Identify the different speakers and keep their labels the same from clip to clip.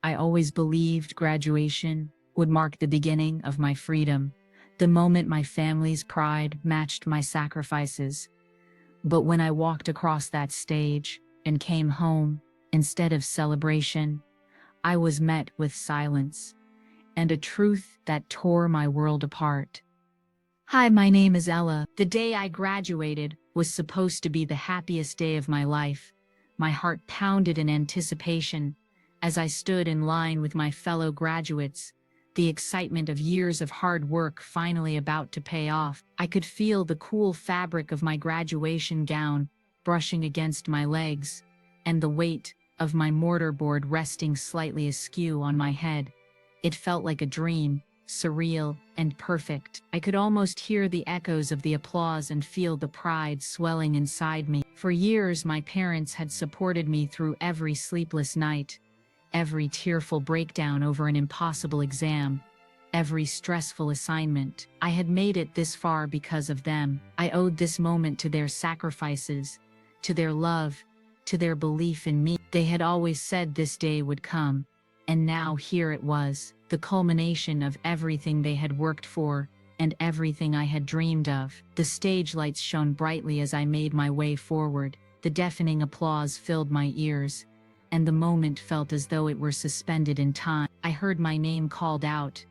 Speaker 1: I always believed graduation would mark the beginning of my freedom, the moment my family's pride matched my sacrifices. But when I walked across that stage and came home, instead of celebration, I was met with silence and a truth that tore my world apart. Hi, my name is Ella. The day I graduated was supposed to be the happiest day of my life. My heart pounded in anticipation as I stood in line with my fellow graduates, the excitement of years of hard work finally about to pay off. I could feel the cool fabric of my graduation gown brushing against my legs, and the weight of my mortarboard resting slightly askew on my head. It felt like a dream, surreal and perfect. I could almost hear the echoes of the applause and feel the pride swelling inside me. For years, my parents had supported me through every sleepless night, every tearful breakdown over an impossible exam, every stressful assignment. I had made it this far because of them. I owed this moment to their sacrifices, to their love, to their belief in me. They had always said this day would come, and now here it was, the culmination of everything they had worked for and everything I had dreamed of. The stage lights shone brightly as I made my way forward. The deafening applause filled my ears, and the moment felt as though it were suspended in time. I heard my name called out,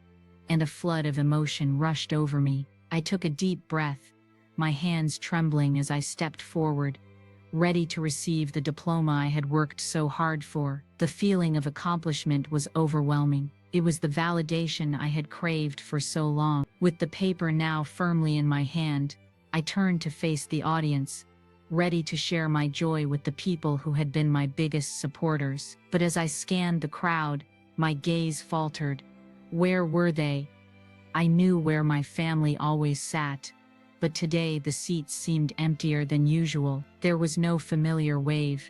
Speaker 1: and a flood of emotion rushed over me. I took a deep breath, my hands trembling as I stepped forward, ready to receive the diploma I had worked so hard for. The feeling of accomplishment was overwhelming. It was the validation I had craved for so long. With the paper now firmly in my hand, I turned to face the audience, ready to share my joy with the people who had been my biggest supporters. But as I scanned the crowd, my gaze faltered. Where were they? I knew where my family always sat, but today the seats seemed emptier than usual. There was no familiar wave,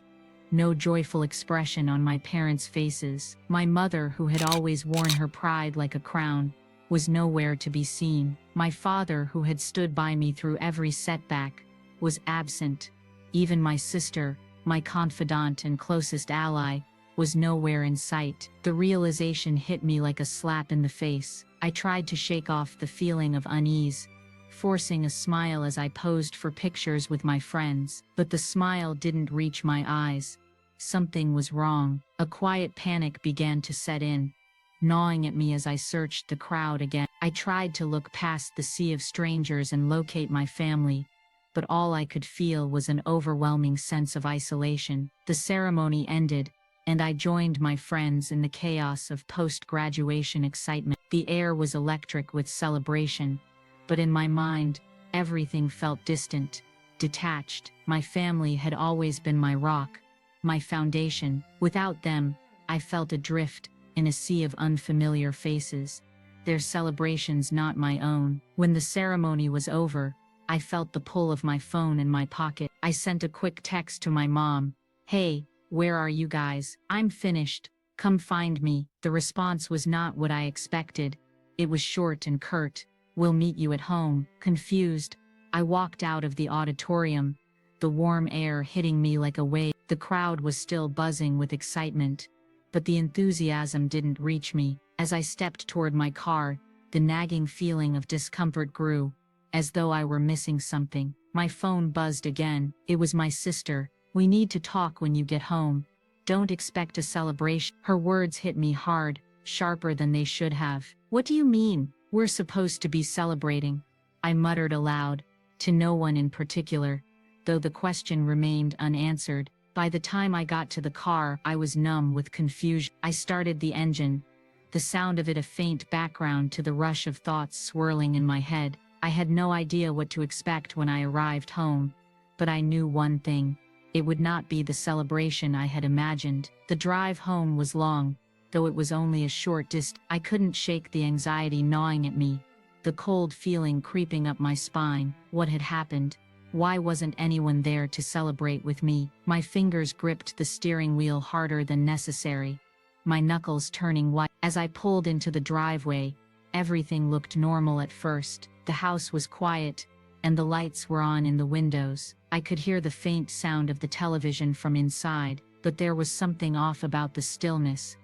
Speaker 1: no joyful expression on my parents' faces. My mother, who had always worn her pride like a crown, was nowhere to be seen. My father, who had stood by me through every setback, was absent. Even my sister, my confidant and closest ally, was nowhere in sight. The realization hit me like a slap in the face. I tried to shake off the feeling of unease, forcing a smile as I posed for pictures with my friends. But the smile didn't reach my eyes. Something was wrong. A quiet panic began to set in, gnawing at me as I searched the crowd again. I tried to look past the sea of strangers and locate my family, but all I could feel was an overwhelming sense of isolation. The ceremony ended, and I joined my friends in the chaos of post-graduation excitement. The air was electric with celebration, but in my mind, everything felt distant, detached. My family had always been my rock, my foundation. Without them, I felt adrift in a sea of unfamiliar faces, their celebrations not my own. When the ceremony was over, I felt the pull of my phone in my pocket. I sent a quick text to my mom. "Hey, where are you guys? I'm finished. Come find me." The response was not what I expected. It was short and curt. "We'll meet you at home." Confused, I walked out of the auditorium, the warm air hitting me like a wave. The crowd was still buzzing with excitement, but the enthusiasm didn't reach me. As I stepped toward my car, the nagging feeling of discomfort grew, as though I were missing something. My phone buzzed again. It was my sister. "We need to talk when you get home. Don't expect a celebration." Her words hit me hard, sharper than they should have. "What do you mean? We're supposed to be celebrating?" I muttered aloud, to no one in particular, though the question remained unanswered. By the time I got to the car, I was numb with confusion. I started the engine, the sound of it a faint background to the rush of thoughts swirling in my head. I had no idea what to expect when I arrived home, but I knew one thing. It would not be the celebration I had imagined. The drive home was long, though it was only a short distance. I couldn't shake the anxiety gnawing at me, the cold feeling creeping up my spine. What had happened? Why wasn't anyone there to celebrate with me? My fingers gripped the steering wheel harder than necessary, my knuckles turning white. As I pulled into the driveway, everything looked normal at first. The house was quiet, and the lights were on in the windows. I could hear the faint sound of the television from inside, but there was something off about the stillness.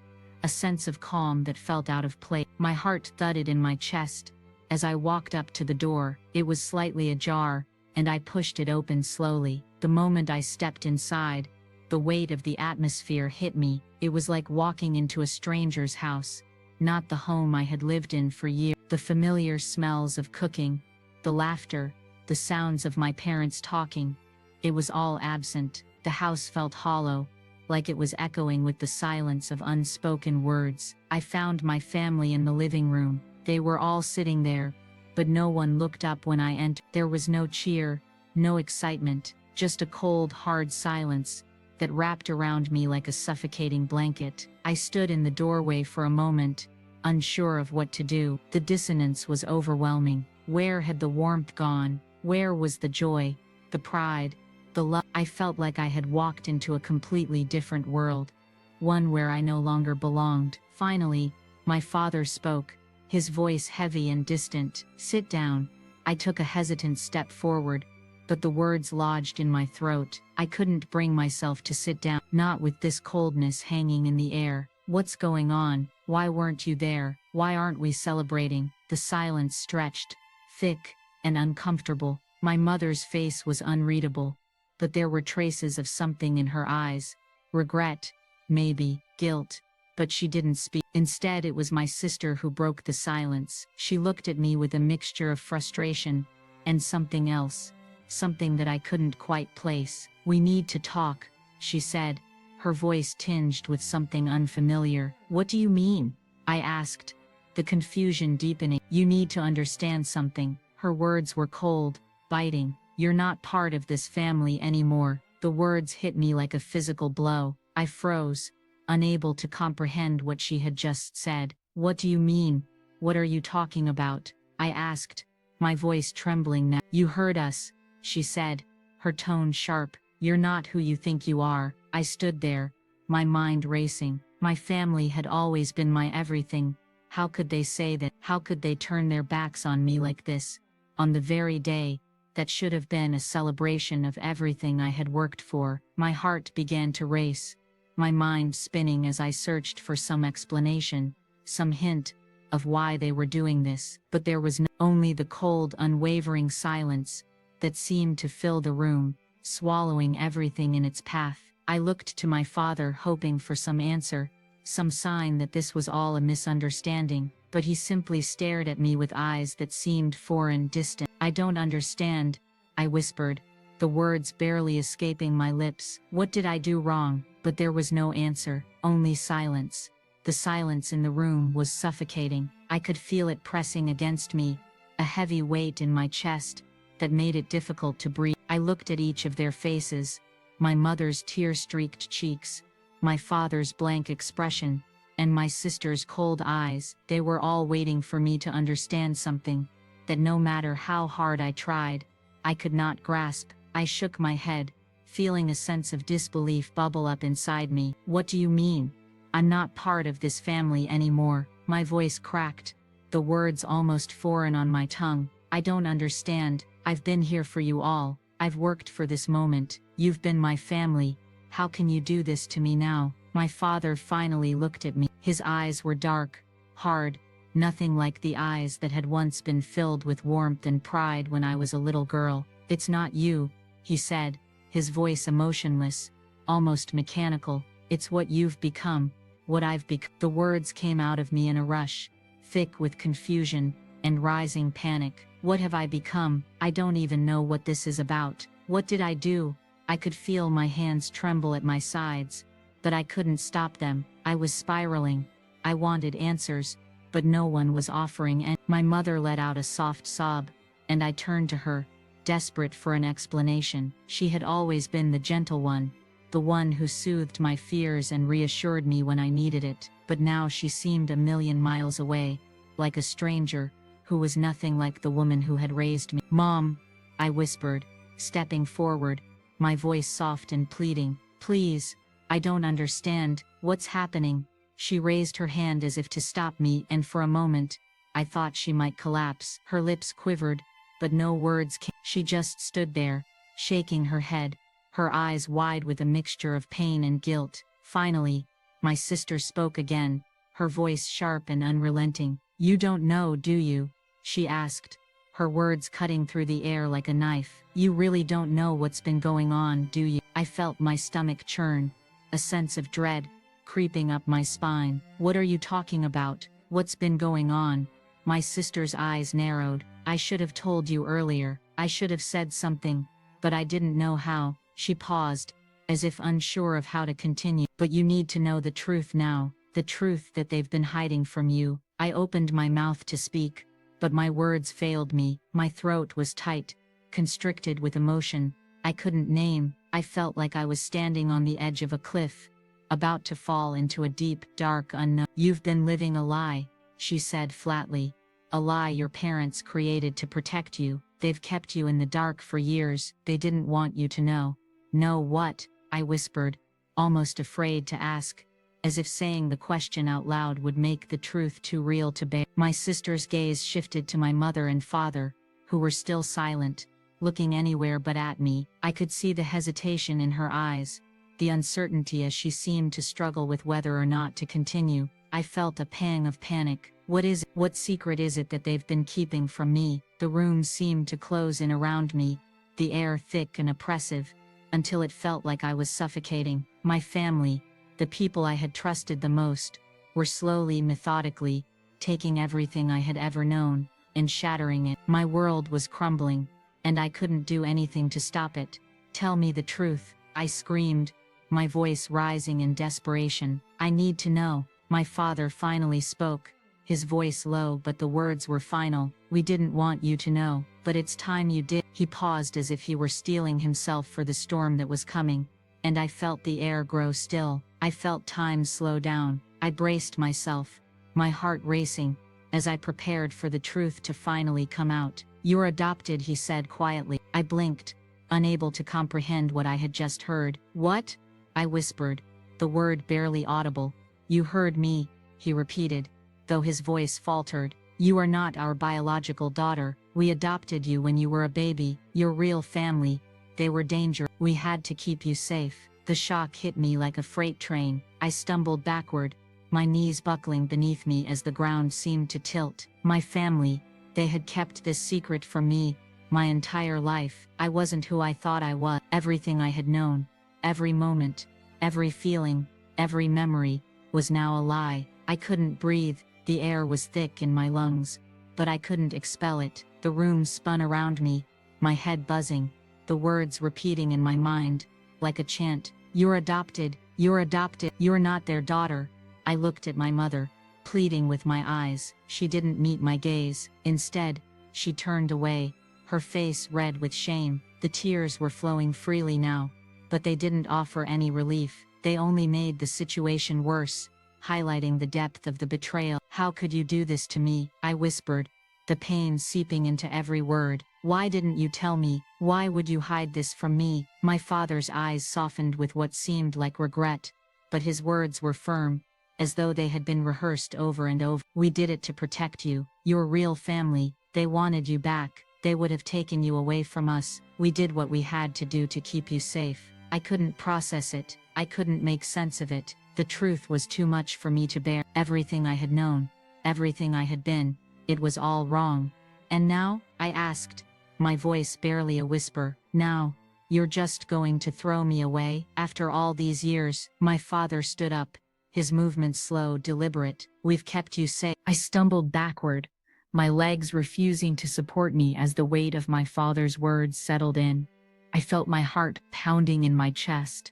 Speaker 1: a sense of calm that felt out of place. My heart thudded in my chest. As I walked up to the door, it was slightly ajar, and I pushed it open slowly. The moment I stepped inside, the weight of the atmosphere hit me. It was like walking into a stranger's house, not the home I had lived in for years. The familiar smells of cooking, the laughter, the sounds of my parents talking, it was all absent. The house felt hollow, like it was echoing with the silence of unspoken words. I found my family in the living room. They were all sitting there, but no one looked up when I entered. There was no cheer, no excitement, just a cold, hard silence that wrapped around me like a suffocating blanket. I stood in the doorway for a moment, unsure of what to do. The dissonance was overwhelming. Where had the warmth gone? Where was the joy, the pride, the love? I felt like I had walked into a completely different world, one where I no longer belonged. Finally, my father spoke, his voice heavy and distant. "Sit down." I took a hesitant step forward, but the words lodged in my throat. I couldn't bring myself to sit down, not with this coldness hanging in the air. "What's going on? Why weren't you there? Why aren't we celebrating?" The silence stretched, thick and uncomfortable. My mother's face was unreadable, but there were traces of something in her eyes. Regret, maybe, guilt, but she didn't speak. Instead, it was my sister who broke the silence. She looked at me with a mixture of frustration and something else, something that I couldn't quite place. "We need to talk," she said, her voice tinged with something unfamiliar. "What do you mean?" I asked, the confusion deepening. "You need to understand something." Her words were cold, biting. "You're not part of this family anymore." The words hit me like a physical blow. I froze, unable to comprehend what she had just said. "What do you mean? What are you talking about?" I asked, my voice trembling now. "You heard us," she said, her tone sharp. "You're not who you think you are." I stood there, my mind racing. My family had always been my everything. How could they say that? How could they turn their backs on me like this, on the very day that should have been a celebration of everything I had worked for? My heart began to race, my mind spinning as I searched for some explanation, some hint of why they were doing this. But there was only the cold, unwavering silence that seemed to fill the room, swallowing everything in its path. I looked to my father, hoping for some answer, some sign that this was all a misunderstanding, but he simply stared at me with eyes that seemed foreign, distant. "I don't understand," I whispered, the words barely escaping my lips. What did I do wrong? But there was no answer, only silence. The silence in the room was suffocating. I could feel it pressing against me, a heavy weight in my chest that made it difficult to breathe. I looked at each of their faces, my mother's tear-streaked cheeks, my father's blank expression, and my sister's cold eyes. They were all waiting for me to understand something that, no matter how hard I tried, I could not grasp. I shook my head, feeling a sense of disbelief bubble up inside me. "What do you mean? I'm not part of this family anymore." My voice cracked, the words almost foreign on my tongue. "I don't understand. I've been here for you all. I've worked for this moment. You've been my family. How can you do this to me now?" My father finally looked at me. His eyes were dark, hard, nothing like the eyes that had once been filled with warmth and pride when I was a little girl. "It's not you," he said, his voice emotionless, almost mechanical. "It's what you've become, what I've become." The words came out of me in a rush, thick with confusion and rising panic. What have I become? I don't even know what this is about. What did I do? I could feel my hands tremble at my sides, but I couldn't stop them. I was spiraling. I wanted answers, but no one was offering any. My mother let out a soft sob, and I turned to her, desperate for an explanation. She had always been the gentle one, the one who soothed my fears and reassured me when I needed it. But now she seemed a million miles away, like a stranger, who was nothing like the woman who had raised me. "Mom," I whispered, stepping forward, my voice soft and pleading. "Please, I don't understand. What's happening?" She raised her hand as if to stop me, and for a moment, I thought she might collapse. Her lips quivered, but no words came. She just stood there, shaking her head, her eyes wide with a mixture of pain and guilt. Finally, my sister spoke again, her voice sharp and unrelenting. "You don't know, do you?" she asked, her words cutting through the air like a knife. "You really don't know what's been going on, do you?" I felt my stomach churn, a sense of dread creeping up my spine. "What are you talking about? What's been going on?" My sister's eyes narrowed. "I should have told you earlier. I should have said something, but I didn't know how." She paused, as if unsure of how to continue. "But you need to know the truth now, the truth that they've been hiding from you." I opened my mouth to speak, but my words failed me. My throat was tight, constricted with emotion I couldn't name. I felt like I was standing on the edge of a cliff, about to fall into a deep, dark unknown. "You've been living a lie," she said flatly. "A lie your parents created to protect you. They've kept you in the dark for years. They didn't want you to know." "Know what?" I whispered, almost afraid to ask, as if saying the question out loud would make the truth too real to bear. My sister's gaze shifted to my mother and father, who were still silent, looking anywhere but at me. I could see the hesitation in her eyes, the uncertainty as she seemed to struggle with whether or not to continue. I felt a pang of panic. "What is it? What secret is it that they've been keeping from me?" The room seemed to close in around me, the air thick and oppressive, until it felt like I was suffocating. My family, the people I had trusted the most, were slowly, methodically, taking everything I had ever known, and shattering it. My world was crumbling, and I couldn't do anything to stop it. "Tell me the truth," I screamed, my voice rising in desperation. "I need to know." My father finally spoke, his voice low but the words were final. "We didn't want you to know, but it's time you did." He paused as if he were steeling himself for the storm that was coming, and I felt the air grow still. I felt time slow down. I braced myself, my heart racing, as I prepared for the truth to finally come out. "You're adopted," he said quietly. I blinked, unable to comprehend what I had just heard. "What?" I whispered, the word barely audible. "You heard me," he repeated, though his voice faltered. "You are not our biological daughter. We adopted you when you were a baby. Your real family, they were dangerous. We had to keep you safe." The shock hit me like a freight train. I stumbled backward, my knees buckling beneath me as the ground seemed to tilt. My family, they had kept this secret from me my entire life. I wasn't who I thought I was. Everything I had known, every moment, every feeling, every memory, was now a lie. I couldn't breathe, the air was thick in my lungs, but I couldn't expel it. The room spun around me, my head buzzing, the words repeating in my mind, like a chant. "You're adopted, you're adopted, you're not their daughter." I looked at my mother, pleading with my eyes. She didn't meet my gaze. Instead, she turned away, her face red with shame. The tears were flowing freely now, but they didn't offer any relief. They only made the situation worse, highlighting the depth of the betrayal. "How could you do this to me?" I whispered, the pain seeping into every word. "Why didn't you tell me? Why would you hide this from me?" My father's eyes softened with what seemed like regret, but his words were firm, as though they had been rehearsed over and over. "We did it to protect you, your real family. They wanted you back. They would have taken you away from us. We did what we had to do to keep you safe." I couldn't process it. I couldn't make sense of it. The truth was too much for me to bear. Everything I had known, everything I had been, it was all wrong. "And now?" I asked, my voice barely a whisper. "Now, you're just going to throw me away? After all these years?" My father stood up, his movements slow, deliberate. "We've kept you safe." I stumbled backward, my legs refusing to support me as the weight of my father's words settled in. I felt my heart pounding in my chest,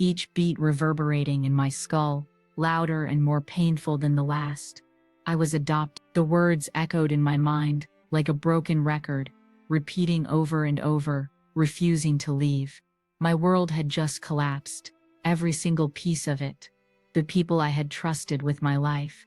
Speaker 1: each beat reverberating in my skull, louder and more painful than the last. I was adopted. The words echoed in my mind, like a broken record, repeating over and over, refusing to leave. My world had just collapsed, every single piece of it. The people I had trusted with my life,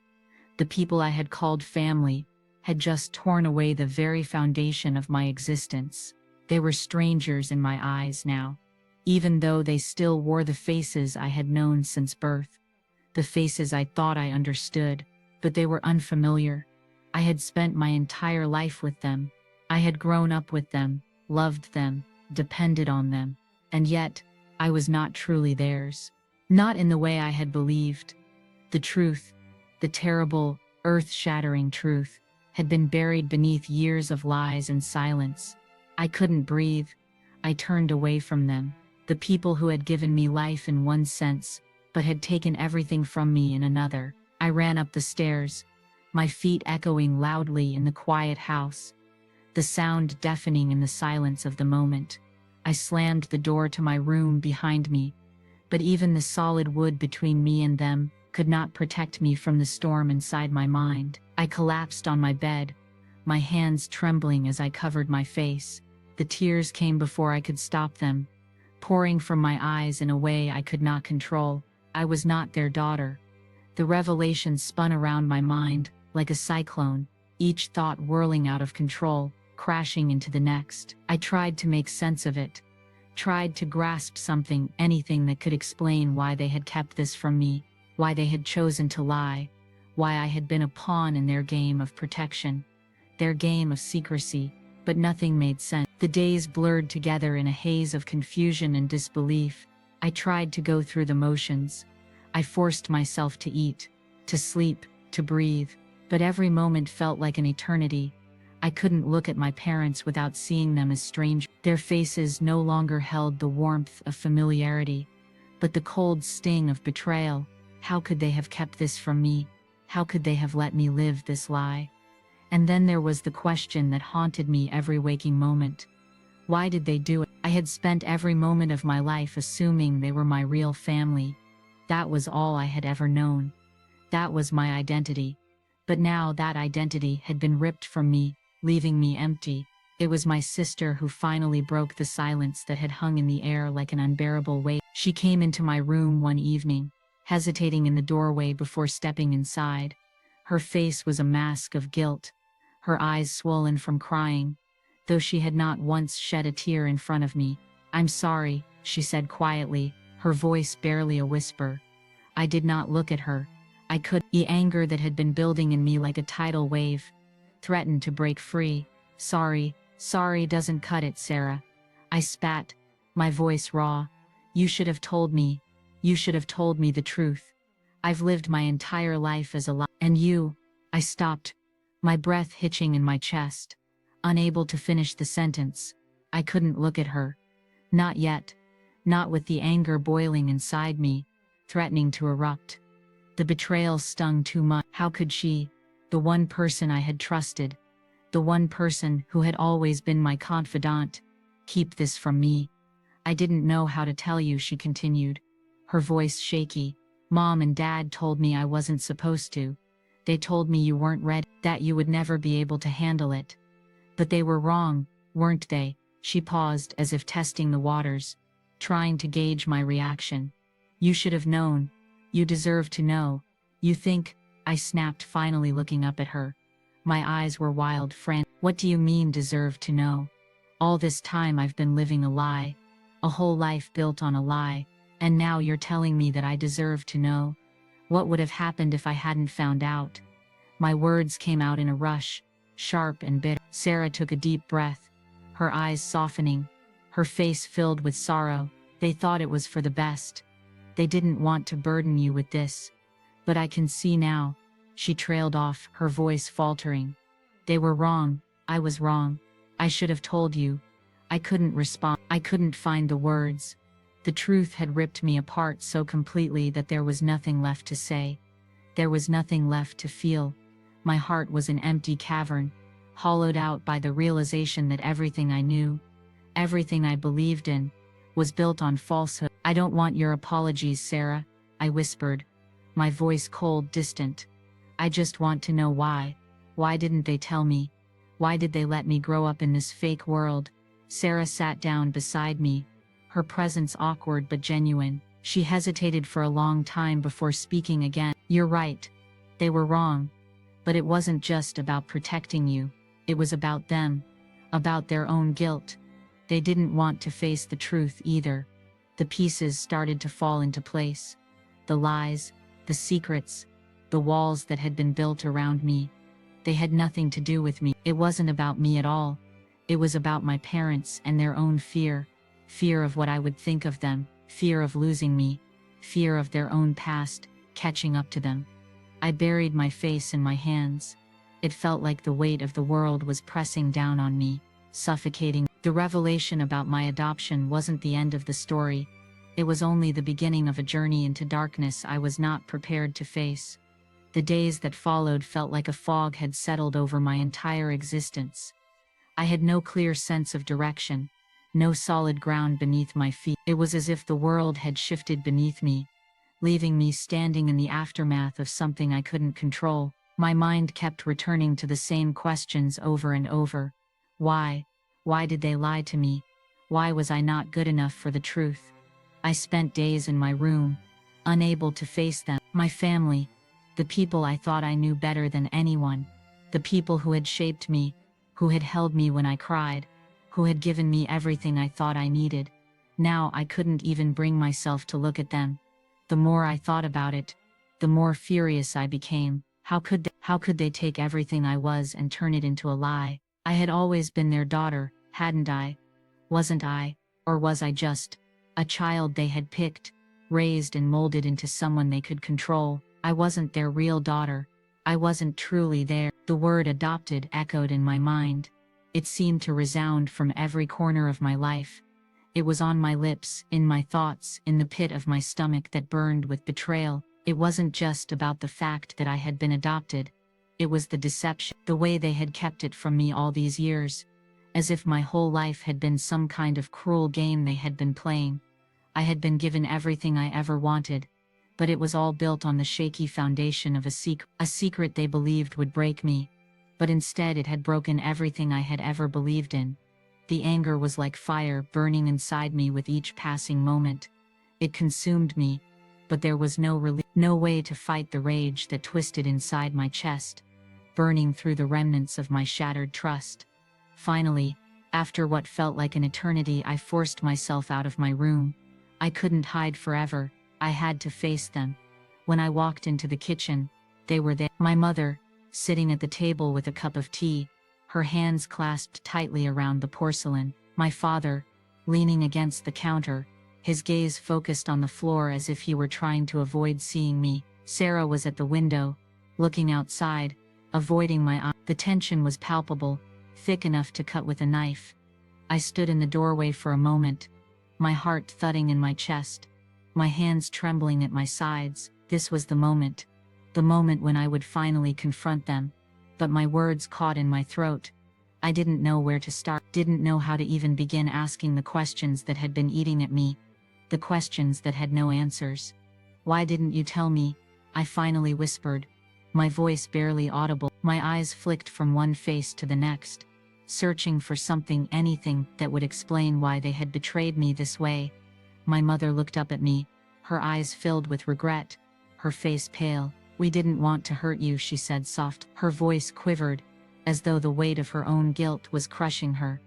Speaker 1: the people I had called family, had just torn away the very foundation of my existence. They were strangers in my eyes now, even though they still wore the faces I had known since birth. The faces I thought I understood, but they were unfamiliar. I had spent my entire life with them. I had grown up with them, loved them, depended on them, and yet, I was not truly theirs. Not in the way I had believed. The truth, The terrible, earth-shattering truth had been buried beneath years of lies and silence. I couldn't breathe. I turned away from them, the people who had given me life in one sense, but had taken everything from me in another. I ran up the stairs, my feet echoing loudly in the quiet house, the sound deafening in the silence of the moment. I slammed the door to my room behind me, but even the solid wood between me and them could not protect me from the storm inside my mind. I collapsed on my bed, my hands trembling as I covered my face. The tears came before I could stop them, pouring from my eyes in a way I could not control. I was not their daughter. The revelation spun around my mind like a cyclone, each thought whirling out of control, crashing into the next. I tried to make sense of it, tried to grasp something, anything that could explain why they had kept this from me, why they had chosen to lie, why I had been a pawn in their game of protection, their game of secrecy, but nothing made sense. The days blurred together in a haze of confusion and disbelief. I tried to go through the motions. I forced myself to eat, to sleep, to breathe, but every moment felt like an eternity. I couldn't look at my parents without seeing them as strange. Their faces no longer held the warmth of familiarity, but the cold sting of betrayal. How could they have kept this from me? How could they have let me live this lie? And then there was the question that haunted me every waking moment. Why did they do it? I had spent every moment of my life assuming they were my real family. That was all I had ever known. That was my identity. But now that identity had been ripped from me, leaving me empty. It was my sister who finally broke the silence that had hung in the air like an unbearable weight. She came into my room one evening, hesitating in the doorway before stepping inside. Her face was a mask of guilt, her eyes swollen from crying, though she had not once shed a tear in front of me. "I'm sorry," she said quietly, her voice barely a whisper. I did not look at her. I could. The anger that had been building in me like a tidal wave threatened to break free. Sorry doesn't cut it, Sarah." I spat, my voice raw. You should have told me the truth. I've lived my entire life as a lie. And you." I stopped, my breath hitching in my chest, unable to finish the sentence. I couldn't look at her. Not yet. Not with the anger boiling inside me, threatening to erupt. The betrayal stung too much. How could she, the one person I had trusted, the one person who had always been my confidant, keep this from me? "I didn't know how to tell you," she continued, her voice shaky. "Mom and Dad told me I wasn't supposed to. They told me you weren't ready, that you would never be able to handle it. But they were wrong, weren't they?" She paused as if testing the waters, trying to gauge my reaction. "You should have known. You deserve to know. You think," I snapped, finally looking up at her. My eyes were wild, frantic. "What do you mean, deserve to know? All this time I've been living a lie, a whole life built on a lie, and now you're telling me that I deserve to know? What would have happened if I hadn't found out?" My words came out in a rush, sharp and bitter. Sarah took a deep breath, her eyes softening, her face filled with sorrow. "They thought it was for the best. They didn't want to burden you with this. But I can see now." She trailed off, her voice faltering. "They were wrong. I was wrong. I should have told you." I couldn't respond. I couldn't find the words. The truth had ripped me apart so completely that there was nothing left to say. There was nothing left to feel. My heart was an empty cavern, hollowed out by the realization that everything I knew, everything I believed in, was built on falsehood. "I don't want your apologies, Sarah," I whispered, my voice cold, distant. "I just want to know why. Why didn't they tell me? Why did they let me grow up in this fake world?" Sarah sat down beside me, her presence awkward but genuine. She hesitated for a long time before speaking again. "You're right. They were wrong. But it wasn't just about protecting you. It was about them, about their own guilt. They didn't want to face the truth either." The pieces started to fall into place. The lies, the secrets, the walls that had been built around me. They had nothing to do with me. It wasn't about me at all. It was about my parents and their own fear. Fear of what I would think of them, fear of losing me, fear of their own past catching up to them. I buried my face in my hands. It felt like the weight of the world was pressing down on me, suffocating. The revelation about my adoption wasn't the end of the story. It was only the beginning of a journey into darkness I was not prepared to face. The days that followed felt like a fog had settled over my entire existence. I had no clear sense of direction, no solid ground beneath my feet. It was as if the world had shifted beneath me, leaving me standing in the aftermath of something I couldn't control. My mind kept returning to the same questions over and over. Why? Why did they lie to me? Why was I not good enough for the truth? I spent days in my room, unable to face them. My family, the people I thought I knew better than anyone, the people who had shaped me, who had held me when I cried, who had given me everything I thought I needed. Now I couldn't even bring myself to look at them. The more I thought about it, the more furious I became. How could they take everything I was and turn it into a lie? I had always been their daughter, hadn't I? Wasn't I? Or was I just a child they had picked, raised and molded into someone they could control? I wasn't their real daughter. I wasn't truly there. The word adopted echoed in my mind. It seemed to resound from every corner of my life. It was on my lips, in my thoughts, in the pit of my stomach that burned with betrayal. It wasn't just about the fact that I had been adopted. It was the deception, the way they had kept it from me all these years, as if my whole life had been some kind of cruel game they had been playing. I had been given everything I ever wanted, but it was all built on the shaky foundation of a secret they believed would break me. But instead it had broken everything I had ever believed in. The anger was like fire burning inside me with each passing moment. It consumed me, but there was no relief, no way to fight the rage that twisted inside my chest, burning through the remnants of my shattered trust. Finally, after what felt like an eternity, I forced myself out of my room. I couldn't hide forever. I had to face them. When I walked into the kitchen, they were there. My mother, sitting at the table with a cup of tea, her hands clasped tightly around the porcelain. My father, leaning against the counter, his gaze focused on the floor as if he were trying to avoid seeing me. Sarah was at the window, looking outside, avoiding my eye. The tension was palpable, thick enough to cut with a knife. I stood in the doorway for a moment, my heart thudding in my chest, my hands trembling at my sides. This was the moment when I would finally confront them. But my words caught in my throat. I didn't know where to start, didn't know how to even begin asking the questions that had been eating at me, the questions that had no answers. Why didn't you tell me? I finally whispered, my voice barely audible. My eyes flicked from one face to the next, searching for something, anything, that would explain why they had betrayed me this way. My mother looked up at me, her eyes filled with regret, her face pale. We didn't want to hurt you, she said soft. Her voice quivered, as though the weight of her own guilt was crushing her.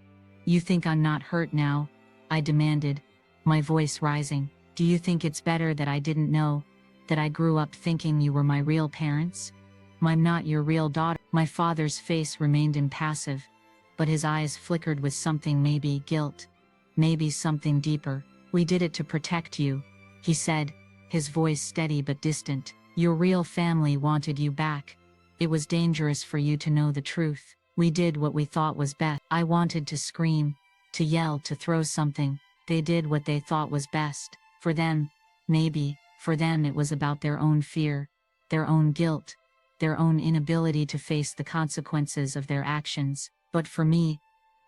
Speaker 1: You think I'm not hurt now? I demanded, my voice rising. Do you think it's better that I didn't know, that I grew up thinking you were my real parents? I'm not your real daughter. My father's face remained impassive, but his eyes flickered with something, maybe guilt, maybe something deeper. We did it to protect you, he said, his voice steady but distant. Your real family wanted you back. It was dangerous for you to know the truth. We did what we thought was best. I wanted to scream, to yell, to throw something. They did what they thought was best. For them, maybe, for them it was about their own fear, their own guilt, their own inability to face the consequences of their actions. But for me,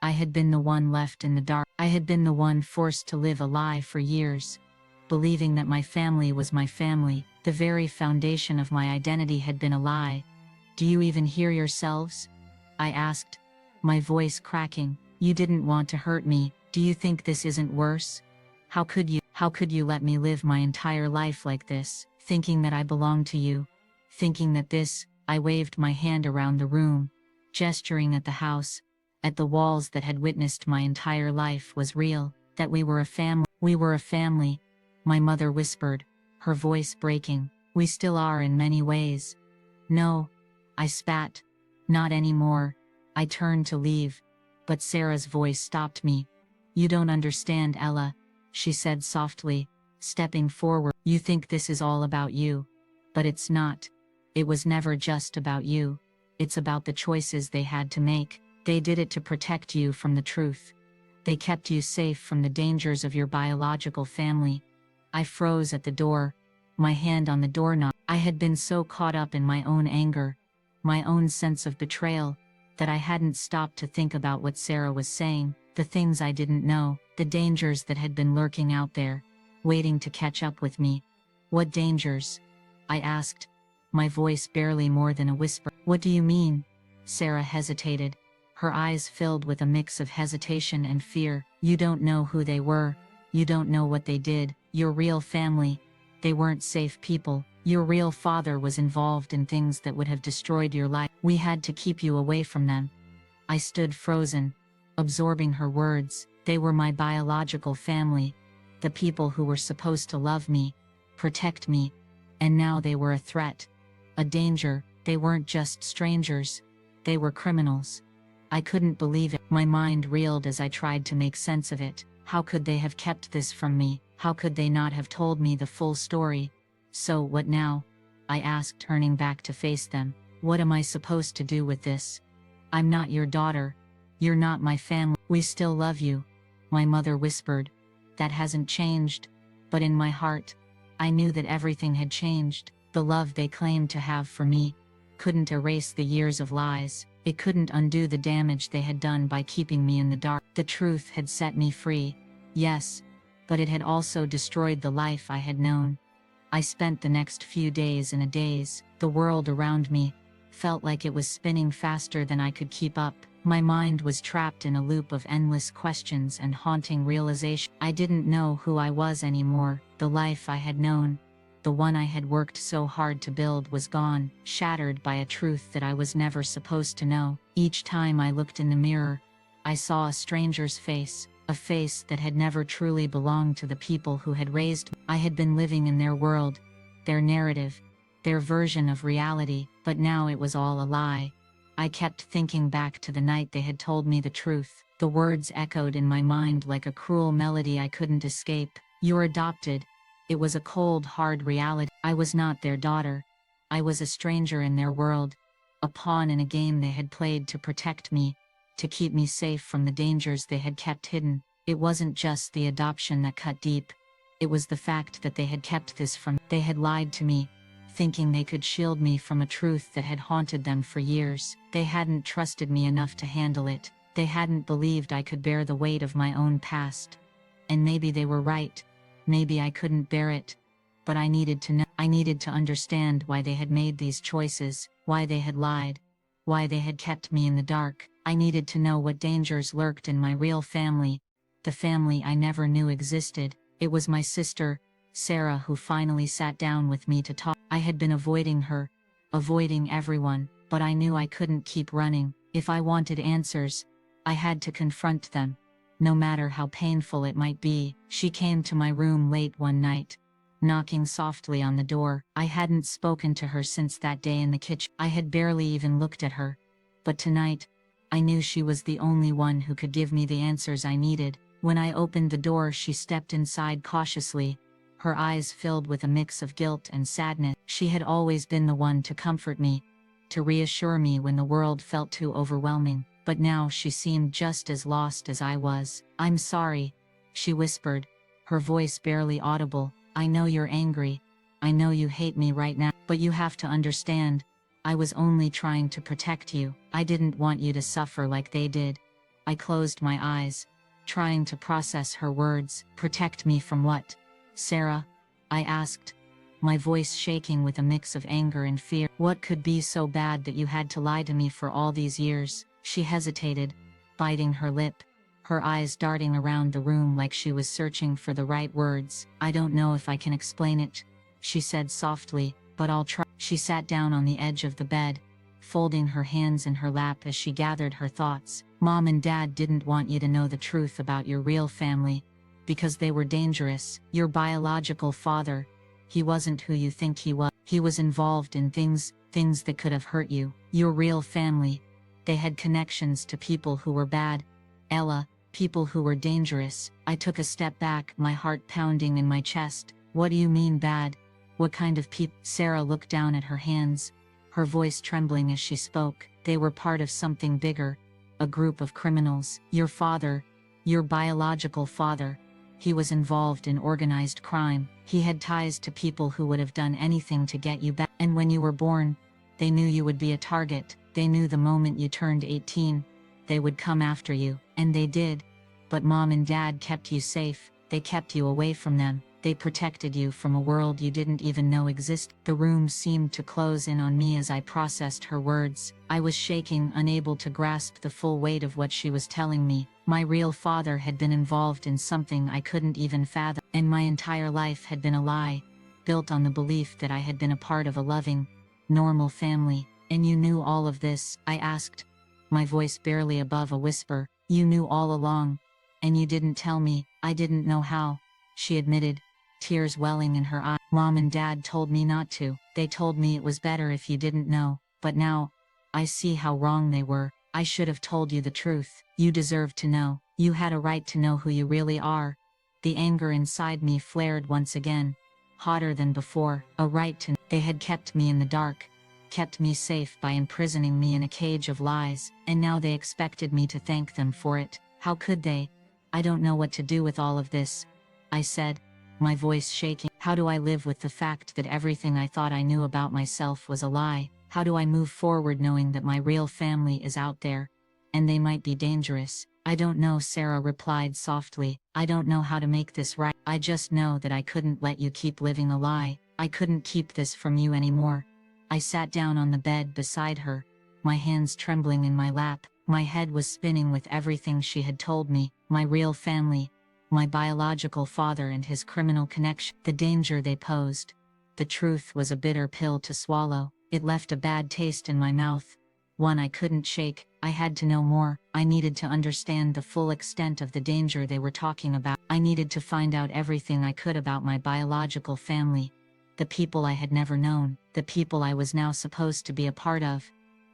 Speaker 1: I had been the one left in the dark. I had been the one forced to live a lie for years, believing that my family was my family. The very foundation of my identity had been a lie. Do you even hear yourselves? I asked, my voice cracking. You didn't want to hurt me. Do you think this isn't worse? How could you let me live my entire life like this, thinking that I belonged to you, thinking that this, I waved my hand around the room, gesturing at the house, at the walls that had witnessed my entire life, was real, that we were a family. We were a family, my mother whispered, her voice breaking. We still are in many ways. No, I spat. Not anymore. I turned to leave, but Sarah's voice stopped me. You don't understand, Ella, she said softly, stepping forward. You think this is all about you, but it's not. It was never just about you. It's about the choices they had to make. They did it to protect you from the truth. They kept you safe from the dangers of your biological family. I froze at the door, my hand on the doorknob. I had been so caught up in my own anger, my own sense of betrayal, that I hadn't stopped to think about what Sarah was saying, the things I didn't know, the dangers that had been lurking out there, waiting to catch up with me. What dangers? I asked, my voice barely more than a whisper. What do you mean? Sarah hesitated, her eyes filled with a mix of hesitation and fear. You don't know who they were. You don't know what they did. Your real family. They weren't safe people. Your real father was involved in things that would have destroyed your life. We had to keep you away from them. I stood frozen, absorbing her words. They were my biological family, the people who were supposed to love me, protect me, and now they were a threat, a danger. They weren't just strangers, they were criminals. I couldn't believe it. My mind reeled as I tried to make sense of it. How could they have kept this from me? How could they not have told me the full story? So what now? I asked, turning back to face them. What am I supposed to do with this? I'm not your daughter. You're not my family. We still love you, my mother whispered. That hasn't changed. But in my heart, I knew that everything had changed. The love they claimed to have for me couldn't erase the years of lies. It couldn't undo the damage they had done by keeping me in the dark. The truth had set me free, yes, but it had also destroyed the life I had known. I spent the next few days in a daze. The world around me felt like it was spinning faster than I could keep up. My mind was trapped in a loop of endless questions and haunting realization. I didn't know who I was anymore. The life I had known, the one I had worked so hard to build, was gone, shattered by a truth that I was never supposed to know. Each time I looked in the mirror, I saw a stranger's face, a face that had never truly belonged to the people who had raised me. I had been living in their world, their narrative, their version of reality, but now it was all a lie. I kept thinking back to the night they had told me the truth. The words echoed in my mind like a cruel melody I couldn't escape. You're adopted. It was a cold, hard reality. I was not their daughter. I was a stranger in their world, a pawn in a game they had played to protect me, to keep me safe from the dangers they had kept hidden. It wasn't just the adoption that cut deep. It was the fact that they had kept this from me. They had lied to me, thinking they could shield me from a truth that had haunted them for years. They hadn't trusted me enough to handle it. They hadn't believed I could bear the weight of my own past. And maybe they were right. Maybe I couldn't bear it. But I needed to know. I needed to understand why they had made these choices, why they had lied, why they had kept me in the dark. I needed to know what dangers lurked in my real family, the family I never knew existed. It was my sister, Sarah, who finally sat down with me to talk. I had been avoiding her, avoiding everyone, but I knew I couldn't keep running. If I wanted answers, I had to confront them, no matter how painful it might be. She came to my room late one night, knocking softly on the door. I hadn't spoken to her since that day in the kitchen. I had barely even looked at her. But tonight, I knew she was the only one who could give me the answers I needed. When I opened the door, she stepped inside cautiously, her eyes filled with a mix of guilt and sadness. She had always been the one to comfort me, to reassure me when the world felt too overwhelming. But now she seemed just as lost as I was. I'm sorry, she whispered, her voice barely audible. I know you're angry. I know you hate me right now. But you have to understand, I was only trying to protect you. I didn't want you to suffer like they did. I closed my eyes, trying to process her words. Protect me from what, Sarah? I asked, my voice shaking with a mix of anger and fear. What could be so bad that you had to lie to me for all these years? She hesitated, biting her lip, her eyes darting around the room like she was searching for the right words. I don't know if I can explain it, she said softly, but I'll try. She sat down on the edge of the bed, folding her hands in her lap as she gathered her thoughts. Mom and Dad didn't want you to know the truth about your real family, because they were dangerous. Your biological father, he wasn't who you think he was. He was involved in things that could have hurt you. Your real family, they had connections to people who were bad, Ella, people who were dangerous. I took a step back, my heart pounding in my chest. What do you mean bad? What kind of people? Sarah looked down at her hands, her voice trembling as she spoke. They were part of something bigger, a group of criminals. Your father, your biological father, he was involved in organized crime. He had ties to people who would have done anything to get you back. And when you were born, they knew you would be a target. They knew the moment you turned 18, they would come after you. And they did. But Mom and Dad kept you safe. They kept you away from them. They protected you from a world you didn't even know existed. The room seemed to close in on me as I processed her words. I was shaking, unable to grasp the full weight of what she was telling me. My real father had been involved in something I couldn't even fathom, and my entire life had been a lie, built on the belief that I had been a part of a loving, normal family. And you knew all of this? I asked, my voice barely above a whisper. You knew all along, and you didn't tell me. I didn't know how, she admitted, tears welling in her eyes. Mom and Dad told me not to. They told me it was better if you didn't know. But now, I see how wrong they were. I should have told you the truth. You deserved to know. You had a right to know who you really are. The anger inside me flared once again, hotter than before. A right to know. They had kept me in the dark, kept me safe by imprisoning me in a cage of lies, and now they expected me to thank them for it. How could they? I don't know what to do with all of this, I said, my voice shaking. How do I live with the fact that everything I thought I knew about myself was a lie? How do I move forward knowing that my real family is out there, and they might be dangerous? I don't know, Sarah replied softly. I don't know how to make this right. I just know that I couldn't let you keep living a lie. I couldn't keep this from you anymore. I sat down on the bed beside her, my hands trembling in my lap. My head was spinning with everything she had told me. My real family, my biological father and his criminal connection, the danger they posed. The truth was a bitter pill to swallow. It left a bad taste in my mouth, one I couldn't shake. I had to know more. I needed to understand the full extent of the danger they were talking about. I needed to find out everything I could about my biological family, the people I had never known, the people I was now supposed to be a part of.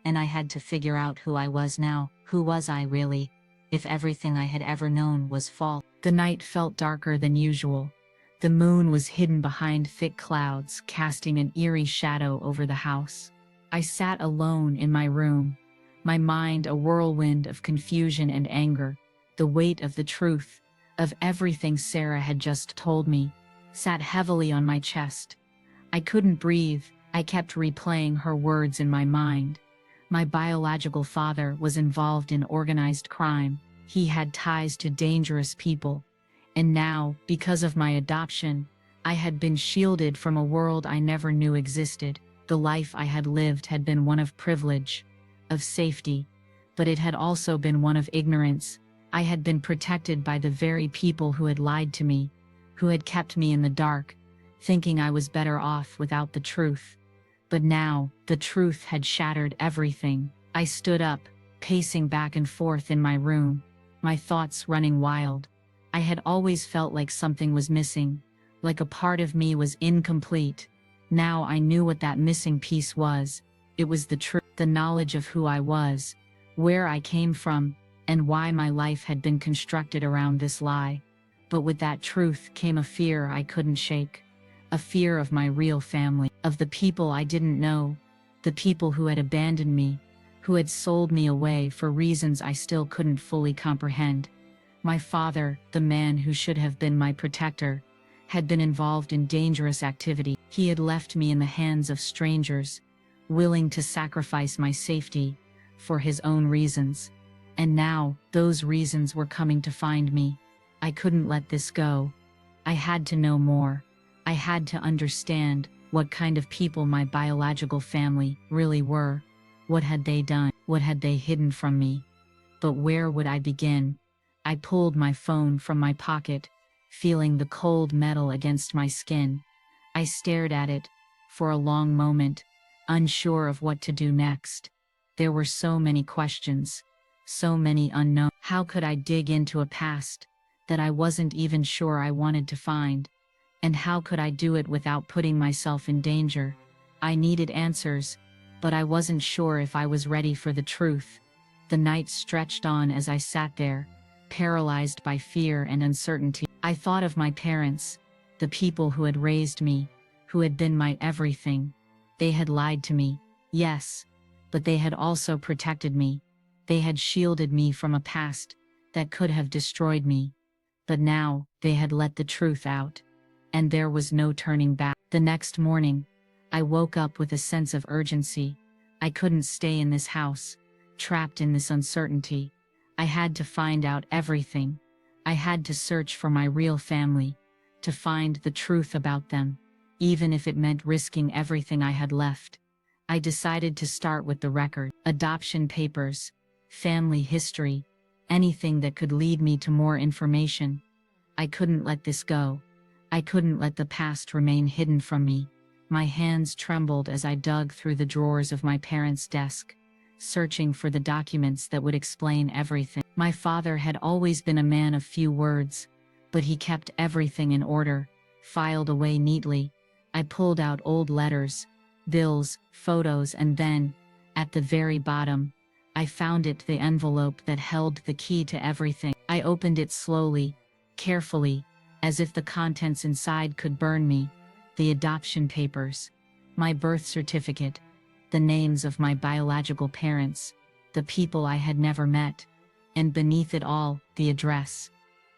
Speaker 1: And I had to figure out who I was now. Who was I really, if everything I had ever known was false? The night felt darker than usual. The moon was hidden behind thick clouds, casting an eerie shadow over the house. I sat alone in my room, my mind a whirlwind of confusion and anger. The weight of the truth, of everything Sarah had just told me, sat heavily on my chest. I couldn't breathe. I kept replaying her words in my mind. My biological father was involved in organized crime. He had ties to dangerous people. And now, because of my adoption, I had been shielded from a world I never knew existed. The life I had lived had been one of privilege, of safety, but it had also been one of ignorance. I had been protected by the very people who had lied to me, who had kept me in the dark, thinking I was better off without the truth. But now, the truth had shattered everything. I stood up, pacing back and forth in my room, my thoughts running wild. I had always felt like something was missing, like a part of me was incomplete. Now I knew what that missing piece was. It was the truth, the knowledge of who I was, where I came from, and why my life had been constructed around this lie. But with that truth came a fear I couldn't shake. A fear of my real family, of the people I didn't know, the people who had abandoned me, who had sold me away for reasons I still couldn't fully comprehend. My father, the man who should have been my protector, had been involved in dangerous activity. He had left me in the hands of strangers, willing to sacrifice my safety for his own reasons. And now, those reasons were coming to find me. I couldn't let this go. I had to know more. I had to understand what kind of people my biological family really were. What had they done? What had they hidden from me? But where would I begin? I pulled my phone from my pocket, feeling the cold metal against my skin. I stared at it for a long moment, unsure of what to do next. There were so many questions, so many unknowns. How could I dig into a past that I wasn't even sure I wanted to find? And how could I do it without putting myself in danger? I needed answers, but I wasn't sure if I was ready for the truth. The night stretched on as I sat there, paralyzed by fear and uncertainty. I thought of my parents, the people who had raised me, who had been my everything. They had lied to me, yes, but they had also protected me. They had shielded me from a past that could have destroyed me. But now, they had let the truth out. And there was no turning back. The next morning, I woke up with a sense of urgency. I couldn't stay in this house, trapped in this uncertainty. I had to find out everything. I had to search for my real family, to find the truth about them, even if it meant risking everything I had left. I decided to start with the record, adoption papers, family history, anything that could lead me to more information. I couldn't let this go. I couldn't let the past remain hidden from me. My hands trembled as I dug through the drawers of my parents' desk, searching for the documents that would explain everything. My father had always been a man of few words, but he kept everything in order, filed away neatly. I pulled out old letters, bills, photos, and then, at the very bottom, I found it, the envelope that held the key to everything. I opened it slowly, carefully, as if the contents inside could burn me. The adoption papers, my birth certificate, the names of my biological parents, the people I had never met, and beneath it all, the address.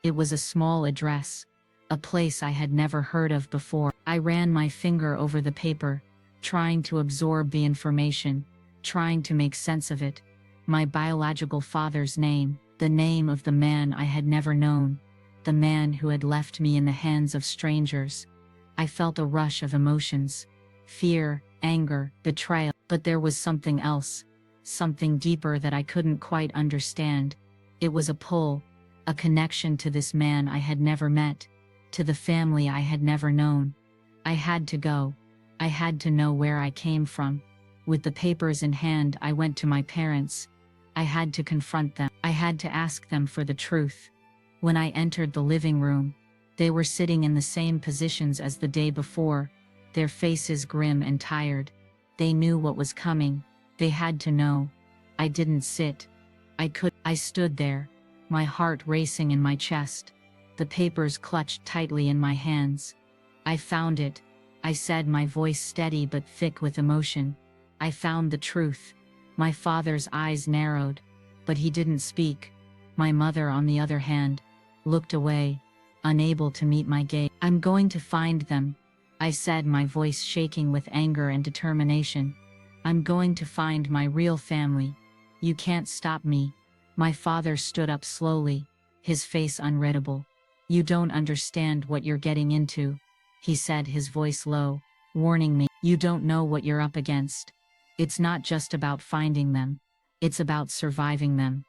Speaker 1: It was a small address, a place I had never heard of before. I ran my finger over the paper, trying to absorb the information, trying to make sense of it. My biological father's name, the name of the man I had never known, the man who had left me in the hands of strangers. I felt a rush of emotions, fear, anger, betrayal, but there was something else, something deeper that I couldn't quite understand. It was a pull, a connection to this man I had never met, to the family I had never known. I had to go. I had to know where I came from. With the papers in hand, I went to my parents. I had to confront them. I had to ask them for the truth. When I entered the living room, they were sitting in the same positions as the day before, their faces grim and tired. They knew what was coming. They had to know. I didn't sit. I stood there, my heart racing in my chest, the papers clutched tightly in my hands. I found it, I said, my voice steady but thick with emotion. I found the truth. My father's eyes narrowed, but he didn't speak. My mother, on the other hand, looked away, unable to meet my gaze. I'm going to find them, I said, my voice shaking with anger and determination. I'm going to find my real family. You can't stop me. My father stood up slowly, his face unreadable. You don't understand what you're getting into, he said, his voice low, warning me. You don't know what you're up against. It's not just about finding them. It's about surviving them.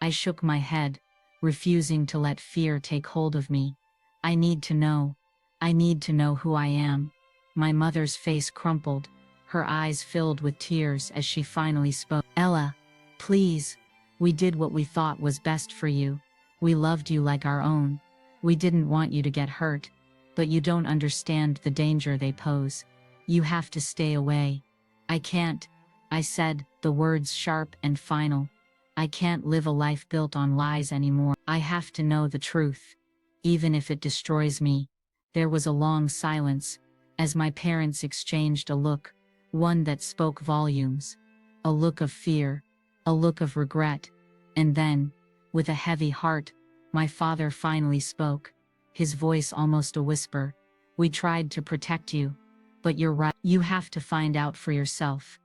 Speaker 1: I shook my head, refusing to let fear take hold of me. I need to know. I need to know who I am. My mother's face crumpled, her eyes filled with tears as she finally spoke. Ella, please. We did what we thought was best for you. We loved you like our own. We didn't want you to get hurt. But you don't understand the danger they pose. You have to stay away. I can't, I said, the words sharp and final. I can't live a life built on lies anymore. I have to know the truth, even if it destroys me. There was a long silence, as my parents exchanged a look, one that spoke volumes. A look of fear, a look of regret, and then, with a heavy heart, my father finally spoke, his voice almost a whisper. We tried to protect you, but you're right. You have to find out for yourself.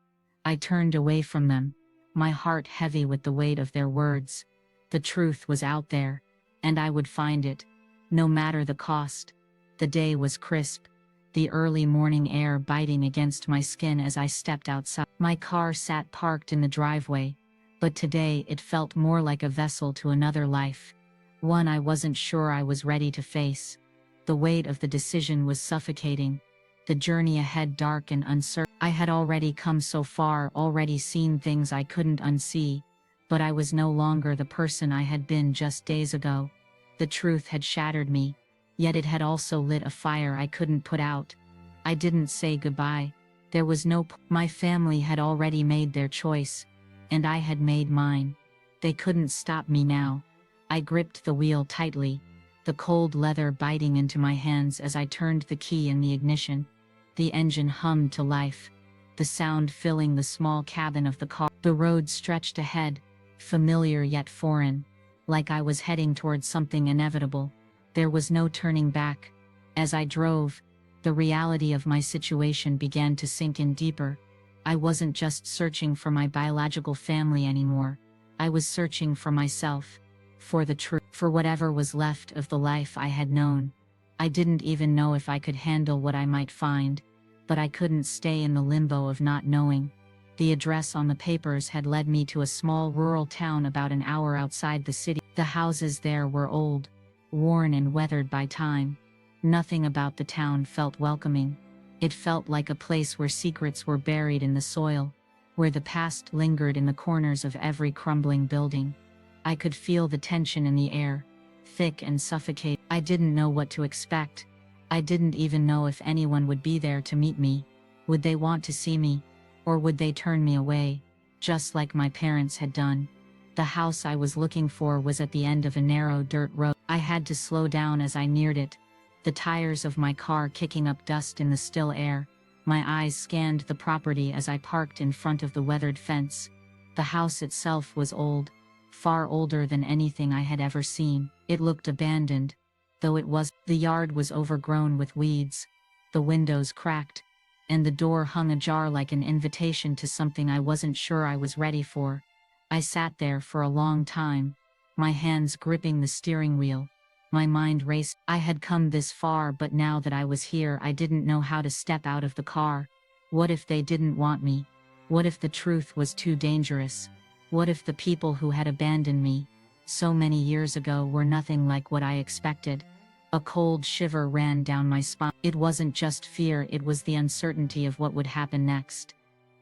Speaker 1: I turned away from them, my heart heavy with the weight of their words. The truth was out there, and I would find it, no matter the cost. The day was crisp, the early morning air biting against my skin as I stepped outside. My car sat parked in the driveway, but today it felt more like a vessel to another life, one I wasn't sure I was ready to face. The weight of the decision was suffocating, the journey ahead dark and uncertain. I had already come so far, already seen things I couldn't unsee, but I was no longer the person I had been just days ago. The truth had shattered me, yet it had also lit a fire I couldn't put out. I didn't say goodbye. There was my family had already made their choice, and I had made mine. They couldn't stop me now. I gripped the wheel tightly, the cold leather biting into my hands as I turned the key in the ignition. The engine hummed to life, the sound filling the small cabin of the car. The road stretched ahead, familiar yet foreign, like I was heading towards something inevitable. There was no turning back. As I drove, the reality of my situation began to sink in deeper. I wasn't just searching for my biological family anymore. I was searching for myself, for the truth, for whatever was left of the life I had known. I didn't even know if I could handle what I might find, but I couldn't stay in the limbo of not knowing. The address on the papers had led me to a small rural town about an hour outside the city. The houses there were old, worn and weathered by time. Nothing about the town felt welcoming. It felt like a place where secrets were buried in the soil, where the past lingered in the corners of every crumbling building. I could feel the tension in the air, thick and suffocating. I didn't know what to expect. I didn't even know if anyone would be there to meet me. Would they want to see me? Or would they turn me away, just like my parents had done? The house I was looking for was at the end of a narrow dirt road. I had to slow down as I neared it, the tires of my car kicking up dust in the still air. My eyes scanned the property as I parked in front of the weathered fence. The house itself was old, far older than anything I had ever seen. It looked abandoned, though it was. The yard was overgrown with weeds, the windows cracked, and the door hung ajar like an invitation to something I wasn't sure I was ready for. I sat there for a long time, my hands gripping the steering wheel. My mind raced. I had come this far, but now that I was here, I didn't know how to step out of the car. What if they didn't want me? What if the truth was too dangerous? What if the people who had abandoned me so many years ago were nothing like what I expected? A cold shiver ran down my spine. It wasn't just fear, it was the uncertainty of what would happen next.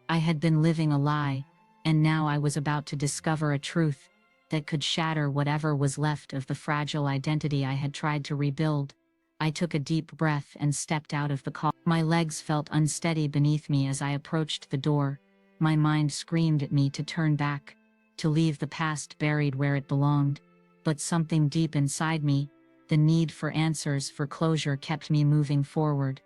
Speaker 1: I had been living a lie, and now I was about to discover a truth that could shatter whatever was left of the fragile identity I had tried to rebuild. I took a deep breath and stepped out of the car. My legs felt unsteady beneath me as I approached the door. My mind screamed at me to turn back, to leave the past buried where it belonged. But something deep inside me, the need for answers, for closure, kept me moving forward.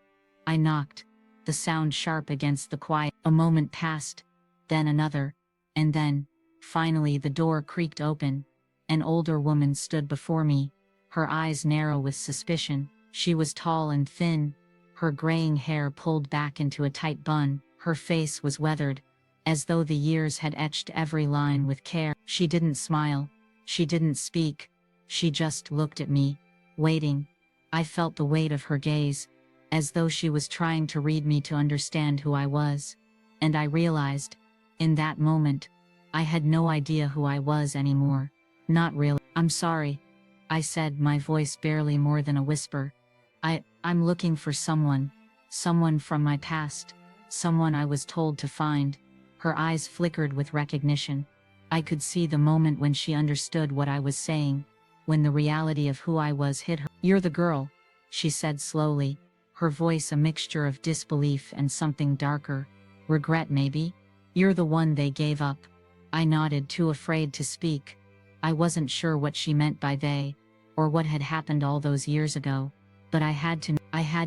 Speaker 1: I knocked, the sound sharp against the quiet. A moment passed, then another, and then, finally, the door creaked open. An older woman stood before me, her eyes narrow with suspicion. She was tall and thin, her graying hair pulled back into a tight bun. Her face was weathered, as though the years had etched every line with care. She didn't smile, she didn't speak, she just looked at me, waiting. I felt the weight of her gaze, as though she was trying to read me, to understand who I was. And I realized, in that moment, I had no idea who I was anymore. Not really. "I'm sorry," I said, my voice barely more than a whisper. I'm looking for someone from my past, someone I was told to find." Her eyes flickered with recognition. I could see the moment when she understood what I was saying, when the reality of who I was hit her. "You're the girl," she said slowly, her voice a mixture of disbelief and something darker. "Regret, maybe? You're the one they gave up." I nodded, too afraid to speak. I wasn't sure what she meant by they, or what had happened all those years ago, but I had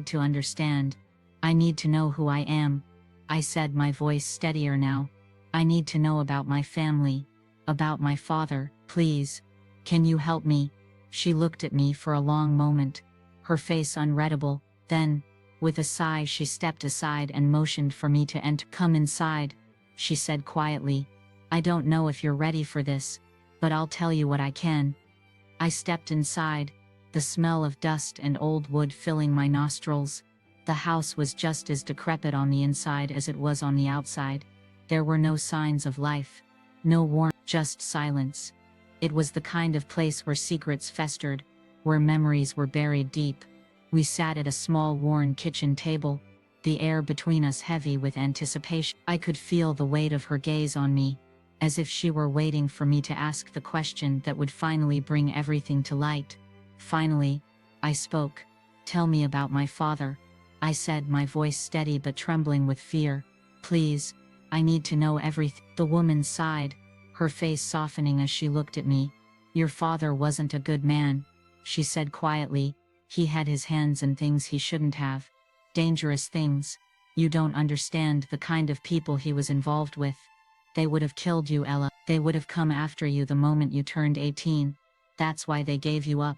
Speaker 1: to understand. "I need to know who I am," I said, my voice steadier now. "I need to know about my family, about my father. Please, can you help me?" She looked at me for a long moment, her face unreadable. Then, with a sigh, she stepped aside and motioned for me to enter. "Come inside," she said quietly. "I don't know if you're ready for this, but I'll tell you what I can." I stepped inside, the smell of dust and old wood filling my nostrils. The house was just as decrepit on the inside as it was on the outside. There were no signs of life, no warmth, just silence. It was the kind of place where secrets festered, where memories were buried deep. We sat at a small worn kitchen table, the air between us heavy with anticipation. I could feel the weight of her gaze on me, as if she were waiting for me to ask the question that would finally bring everything to light. Finally, I spoke. "Tell me about my father," I said, my voice steady but trembling with fear. "Please, I need to know everything." The woman sighed, her face softening as she looked at me. "Your father wasn't a good man," she said quietly. "He had his hands in things he shouldn't have. Dangerous things. You don't understand the kind of people he was involved with. They would have killed you, Ella. They would have come after you the moment you turned 18. That's why they gave you up."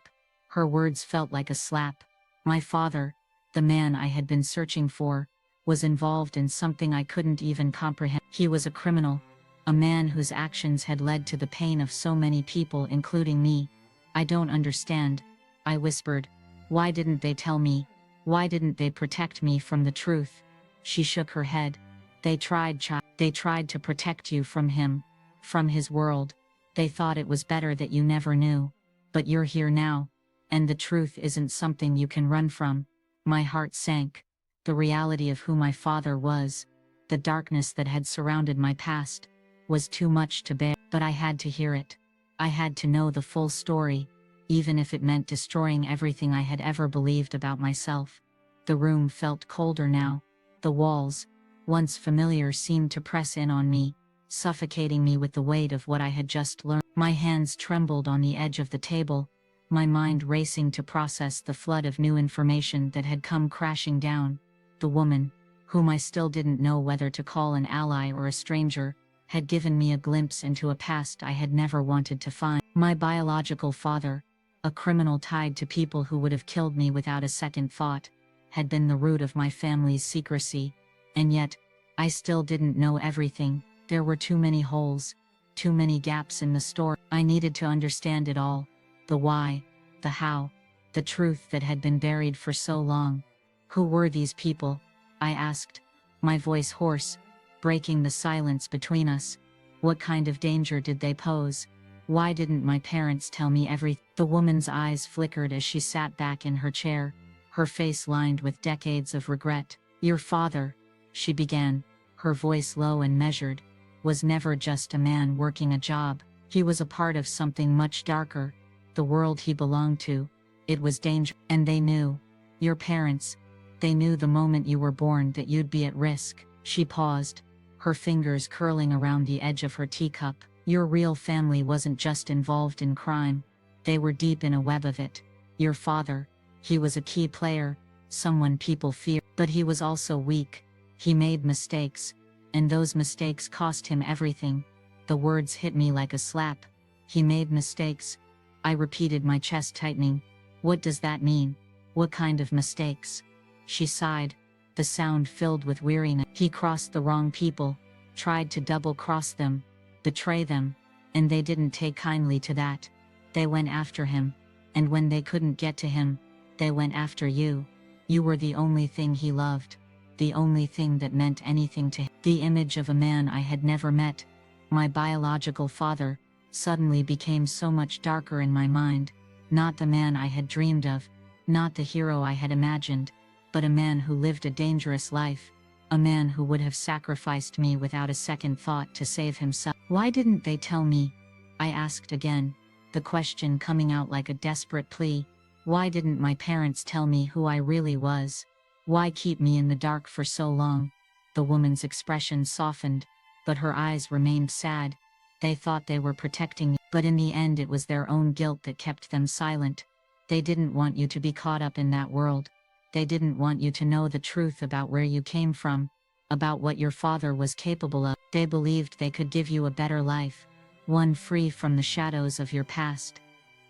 Speaker 1: Her words felt like a slap. My father, the man I had been searching for, was involved in something I couldn't even comprehend. He was a criminal, a man whose actions had led to the pain of so many people, including me. "I don't understand," I whispered. "Why didn't they tell me? Why didn't they protect me from the truth?" She shook her head. They tried to protect you from him, from his world. They thought it was better that you never knew. But you're here now, and the truth isn't something you can run from." My heart sank. The reality of who my father was, the darkness that had surrounded my past, was too much to bear. But I had to hear it. I had to know the full story, even if it meant destroying everything I had ever believed about myself. The room felt colder now. The walls, once familiar, seemed to press in on me, suffocating me with the weight of what I had just learned. My hands trembled on the edge of the table, my mind racing to process the flood of new information that had come crashing down. The woman, whom I still didn't know whether to call an ally or a stranger, had given me a glimpse into a past I had never wanted to find. My biological father, a criminal tied to people who would have killed me without a second thought, had been the root of my family's secrecy. And yet, I still didn't know everything. There were too many holes, too many gaps in the story. I needed to understand it all. The why, the how, the truth that had been buried for so long. Who were these people? I asked, my voice hoarse, breaking the silence between us. What kind of danger did they pose? Why didn't my parents tell me everything? The woman's eyes flickered as she sat back in her chair, her face lined with decades of regret. "Your father," she began, her voice low and measured, "was never just a man working a job. He was a part of something much darker. The world he belonged to. It was danger. And they knew. Your parents. They knew the moment you were born that you'd be at risk." She paused, her fingers curling around the edge of her teacup. "Your real family wasn't just involved in crime. They were deep in a web of it. Your father, he was a key player, someone people feared. But he was also weak. He made mistakes, and those mistakes cost him everything." The words hit me like a slap. "He made mistakes," I repeated, my chest tightening. "What does that mean? What kind of mistakes?" She sighed, the sound filled with weariness. "He crossed the wrong people, tried to double-cross them, betray them, and they didn't take kindly to that. They went after him, and when they couldn't get to him, they went after you. You were the only thing he loved, the only thing that meant anything to him." The image of a man I had never met, my biological father, suddenly became so much darker in my mind. Not the man I had dreamed of, not the hero I had imagined, but a man who lived a dangerous life, a man who would have sacrificed me without a second thought to save himself. "Why didn't they tell me?" I asked again, the question coming out like a desperate plea. Why didn't my parents tell me who I really was? Why keep me in the dark for so long? The woman's expression softened, but her eyes remained sad. They thought they were protecting me, but in the end it was their own guilt that kept them silent. They didn't want you to be caught up in that world. They didn't want you to know the truth about where you came from, about what your father was capable of. They believed they could give you a better life, one free from the shadows of your past.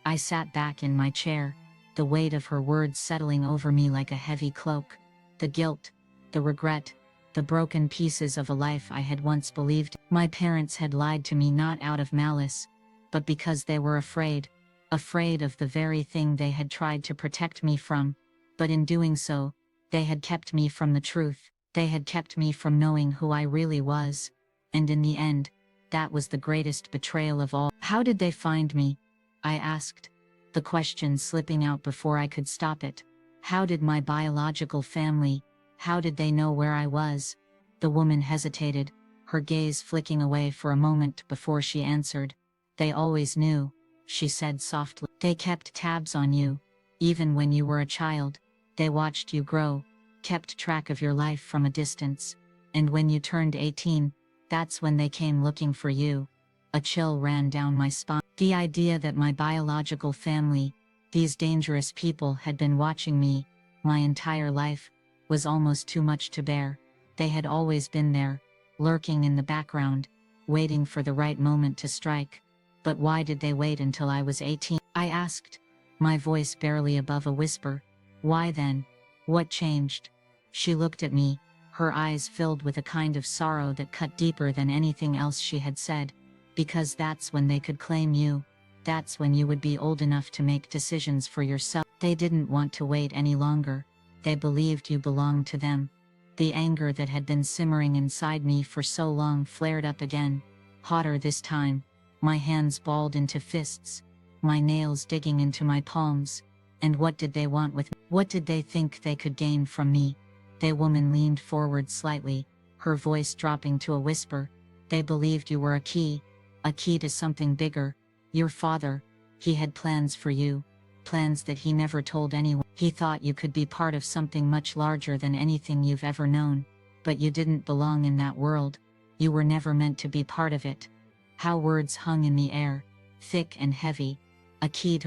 Speaker 1: I sat back in my chair, the weight of her words settling over me like a heavy cloak. The guilt, the regret, the broken pieces of a life I had once believed. My parents had lied to me not out of malice, but because they were afraid of the very thing they had tried to protect me from. But in doing so, they had kept me from the truth. They had kept me from knowing who I really was. And in the end, that was the greatest betrayal of all. "How did they find me?" I asked, the question slipping out before I could stop it. "How did my biological family, how did they know where I was?" The woman hesitated, her gaze flicking away for a moment before she answered. "They always knew," she said softly. "They kept tabs on you, even when you were a child. They watched you grow, kept track of your life from a distance. And when you turned 18, that's when they came looking for you." A chill ran down my spine. The idea that my biological family, these dangerous people, had been watching me my entire life, was almost too much to bear. They had always been there, lurking in the background, waiting for the right moment to strike. But why did they wait until I was 18? I asked, my voice barely above a whisper. Why then? What changed? She looked at me, her eyes filled with a kind of sorrow that cut deeper than anything else she had said. Because that's when they could claim you. That's when you would be old enough to make decisions for yourself. They didn't want to wait any longer. They believed you belonged to them. The anger that had been simmering inside me for so long flared up again, hotter this time, my hands balled into fists, my nails digging into my palms. And what did they want with me? What did they think they could gain from me? The woman leaned forward slightly, her voice dropping to a whisper. They believed you were a key to something bigger. Your father, he had plans for you, plans that he never told anyone. He thought you could be part of something much larger than anything you've ever known, but you didn't belong in that world. You were never meant to be part of it. How words hung in the air, thick and heavy. A key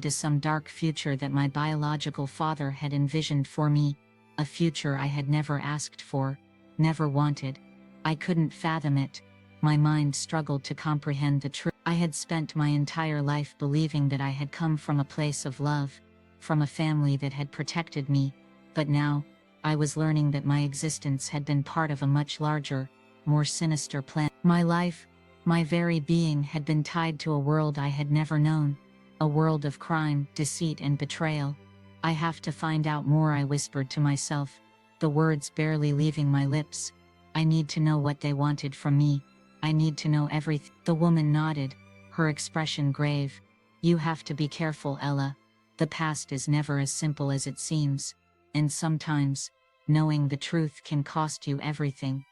Speaker 1: to some dark future that my biological father had envisioned for me, a future I had never asked for, never wanted. I couldn't fathom it. My mind struggled to comprehend the truth. I had spent my entire life believing that I had come from a place of love, from a family that had protected me, but now, I was learning that my existence had been part of a much larger, more sinister plan. My life, my very being had been tied to a world I had never known, a world of crime, deceit and betrayal. I have to find out more, I whispered to myself, the words barely leaving my lips. I need to know what they wanted from me. I need to know everything. The woman nodded, her expression grave. You have to be careful, Ella. The past is never as simple as it seems, and sometimes, knowing the truth can cost you everything.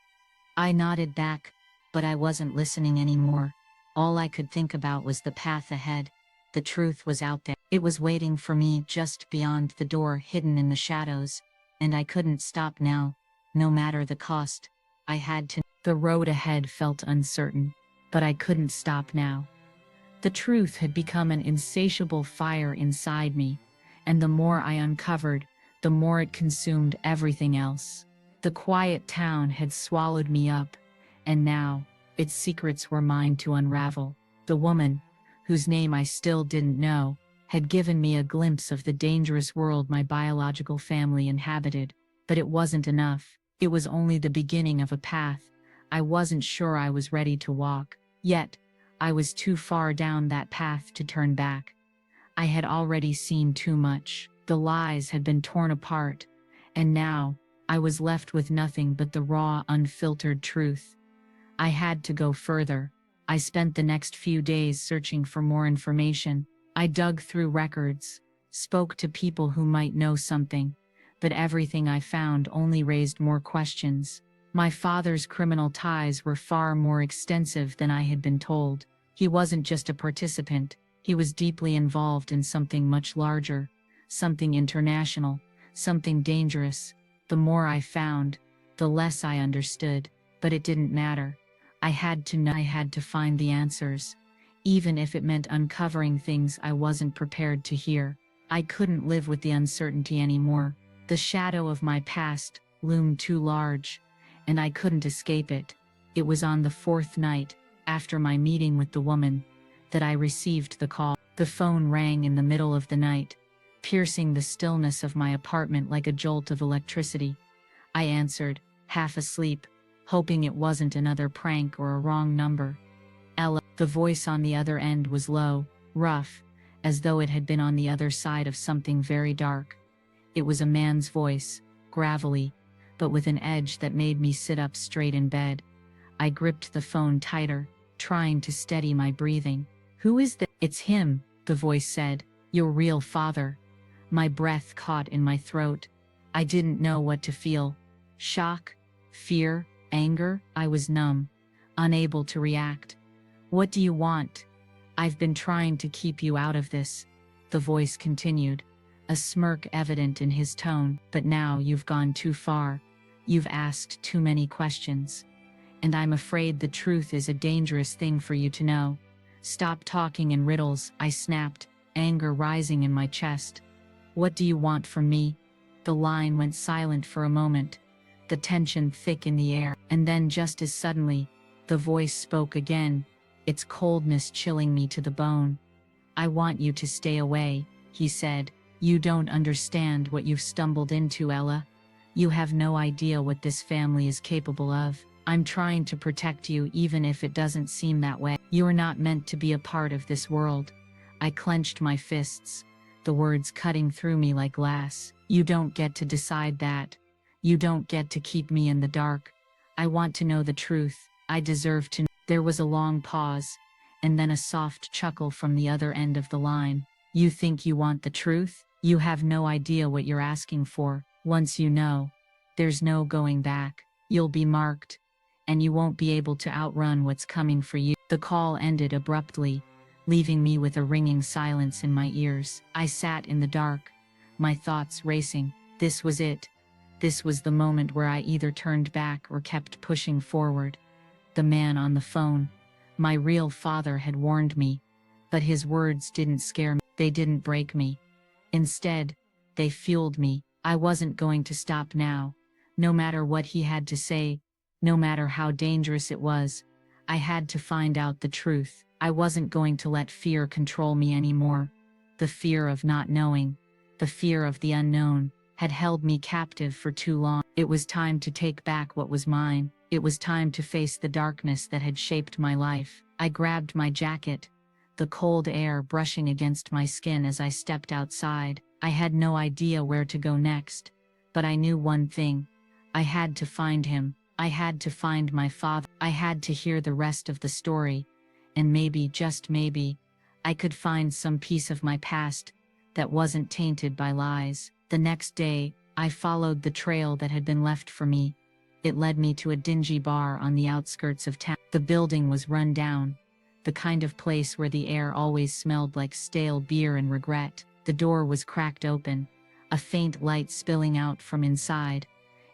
Speaker 1: I nodded back, but I wasn't listening anymore. All I could think about was the path ahead. The truth was out there. It was waiting for me just beyond the door hidden in the shadows, and I couldn't stop now, no matter the cost. I had to. The road ahead felt uncertain, but I couldn't stop now. The truth had become an insatiable fire inside me, and the more I uncovered, the more it consumed everything else. The quiet town had swallowed me up, and now, its secrets were mine to unravel. The woman, whose name I still didn't know, had given me a glimpse of the dangerous world my biological family inhabited, but it wasn't enough. It was only the beginning of a path I wasn't sure I was ready to walk, yet I was too far down that path to turn back. I had already seen too much. The lies had been torn apart, and now I was left with nothing but the raw, unfiltered truth. I had to go further. I spent the next few days searching for more information. I dug through records, spoke to people who might know something, but everything I found only raised more questions. My father's criminal ties were far more extensive than I had been told. He wasn't just a participant, he was deeply involved in something much larger, something international, something dangerous. The more I found, the less I understood, but it didn't matter. I had to know. I had to find the answers, even if it meant uncovering things I wasn't prepared to hear. I couldn't live with the uncertainty anymore. The shadow of my past loomed too large, and I couldn't escape it. It was on the fourth night, after my meeting with the woman, that I received the call. The phone rang in the middle of the night, piercing the stillness of my apartment like a jolt of electricity. I answered, half asleep, hoping it wasn't another prank or a wrong number. Ella. The voice on the other end was low, rough, as though it had been on the other side of something very dark. It was a man's voice, gravelly, but with an edge that made me sit up straight in bed. I gripped the phone tighter, trying to steady my breathing. Who is that? It's him, the voice said. Your real father. My breath caught in my throat. I didn't know what to feel. Shock, fear, anger. I was numb, unable to react. What do you want? I've been trying to keep you out of this, the voice continued, a smirk evident in his tone. But now you've gone too far. You've asked too many questions. And I'm afraid the truth is a dangerous thing for you to know. Stop talking in riddles, I snapped, anger rising in my chest. What do you want from me? The line went silent for a moment. the tension thick in the air. And then just as suddenly, the voice spoke again, its coldness chilling me to the bone. "I want you to stay away," he said. "You don't understand what you've stumbled into, Ella. You have no idea what this family is capable of. I'm trying to protect you even if it doesn't seem that way. You're not meant to be a part of this world." I clenched my fists, the words cutting through me like glass. "You don't get to decide that. You don't get to keep me in the dark. I want to know the truth. I deserve to know." There was a long pause, and then a soft chuckle from the other end of the line. "You think you want the truth? You have no idea what you're asking for. Once you know, there's no going back. You'll be marked, and you won't be able to outrun what's coming for you." The call ended abruptly, leaving me with a ringing silence in my ears. I sat in the dark, my thoughts racing. This was it. This was the moment where I either turned back or kept pushing forward. The man on the phone, my real father, had warned me, but his words didn't scare me. They didn't break me. Instead, they fueled me. I wasn't going to stop now. No matter what he had to say, no matter how dangerous it was, I had to find out the truth. I wasn't going to let fear control me anymore. The fear of not knowing, the fear of the unknown, had held me captive for too long. It was time to take back what was mine. It was time to face the darkness that had shaped my life. I grabbed my jacket, the cold air brushing against my skin as I stepped outside. I had no idea where to go next, but I knew one thing. I had to find him. I had to find my father. I had to hear the rest of the story, and maybe, just maybe, I could find some piece of my past that wasn't tainted by lies. The next day, I followed the trail that had been left for me. It led me to a dingy bar on the outskirts of town. The building was run down, the kind of place where the air always smelled like stale beer and regret. The door was cracked open, a faint light spilling out from inside,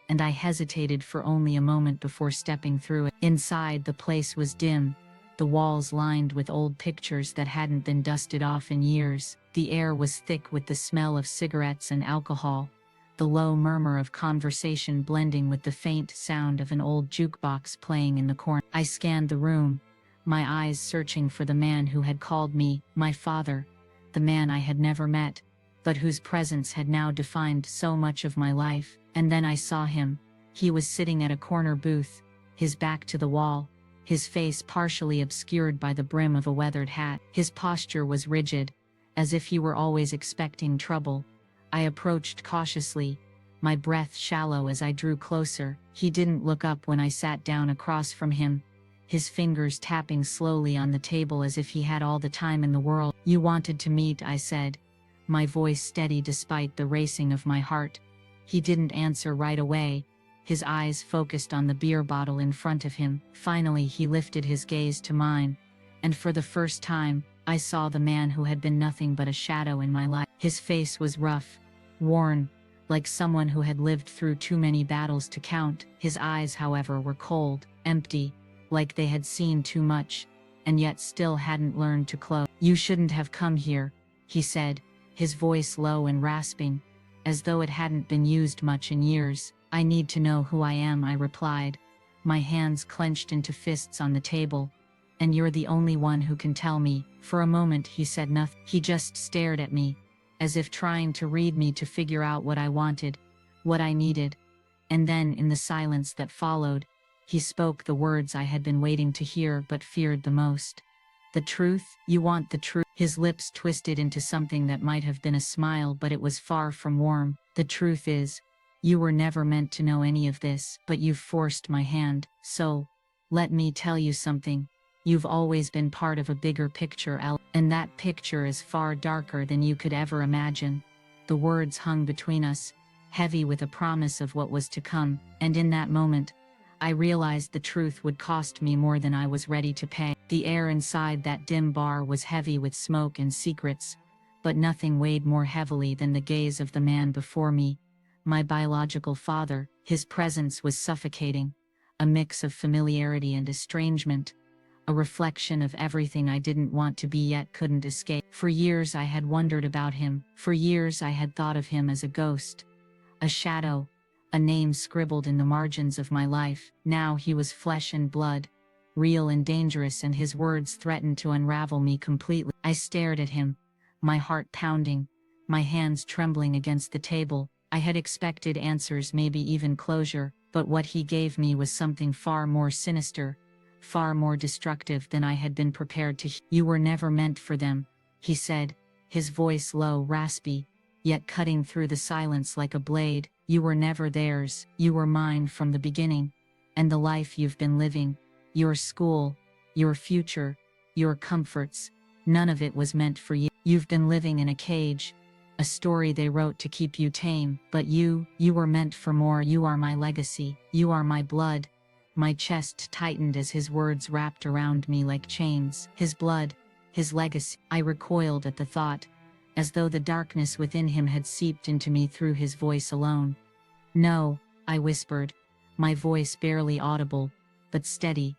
Speaker 1: and I hesitated for only a moment before stepping through it. Inside, the place was dim, the walls lined with old pictures that hadn't been dusted off in years. The air was thick with the smell of cigarettes and alcohol, the low murmur of conversation blending with the faint sound of an old jukebox playing in the corner. I scanned the room, my eyes searching for the man who had called me my father, the man I had never met, but whose presence had now defined so much of my life. And then I saw him. He was sitting at a corner booth, his back to the wall, his face partially obscured by the brim of a weathered hat. His posture was rigid, as if he were always expecting trouble. I approached cautiously, my breath shallow as I drew closer. He didn't look up when I sat down across from him, his fingers tapping slowly on the table as if he had all the time in the world. "You wanted to meet," I said, my voice steady despite the racing of my heart. He didn't answer right away, his eyes focused on the beer bottle in front of him. Finally, he lifted his gaze to mine, and for the first time, I saw the man who had been nothing but a shadow in my life. His face was rough, worn, like someone who had lived through too many battles to count. His eyes, however, were cold, empty, like they had seen too much, and yet still hadn't learned to close. "You shouldn't have come here," he said, his voice low and rasping, as though it hadn't been used much in years. "I need to know who I am," I replied, my hands clenched into fists on the table. "And you're the only one who can tell me." For a moment he said nothing. He just stared at me, as if trying to read me, to figure out what I wanted, what I needed. And then, in the silence that followed, he spoke the words I had been waiting to hear but feared the most. "The truth? You want the truth?" His lips twisted into something that might have been a smile, but it was far from warm. "The truth is, you were never meant to know any of this, but you've forced my hand. So, let me tell you something. You've always been part of a bigger picture, Al, and that picture is far darker than you could ever imagine." The words hung between us, heavy with a promise of what was to come, and in that moment, I realized the truth would cost me more than I was ready to pay. The air inside that dim bar was heavy with smoke and secrets, but nothing weighed more heavily than the gaze of the man before me, my biological father. His presence was suffocating, a mix of familiarity and estrangement, a reflection of everything I didn't want to be yet couldn't escape. For years I had wondered about him. For years I had thought of him as a ghost, a shadow, a name scribbled in the margins of my life. Now he was flesh and blood, real and dangerous, and his words threatened to unravel me completely. I stared at him, my heart pounding, my hands trembling against the table. I had expected answers, maybe even closure, but what he gave me was something far more sinister, far more destructive than I had been prepared to hear. You were never meant for them, he said, his voice low, raspy, yet cutting through the silence like a blade. You were never theirs, you were mine from the beginning. And the life you've been living, your school, your future, your comforts, none of it was meant for you. You've been living in a cage, a story they wrote to keep you tame, but you were meant for more. You are my legacy, you are my blood. My chest tightened as his words wrapped around me like chains. His blood, his legacy. I recoiled at the thought, as though the darkness within him had seeped into me through his voice alone. No, I whispered, my voice barely audible, but steady.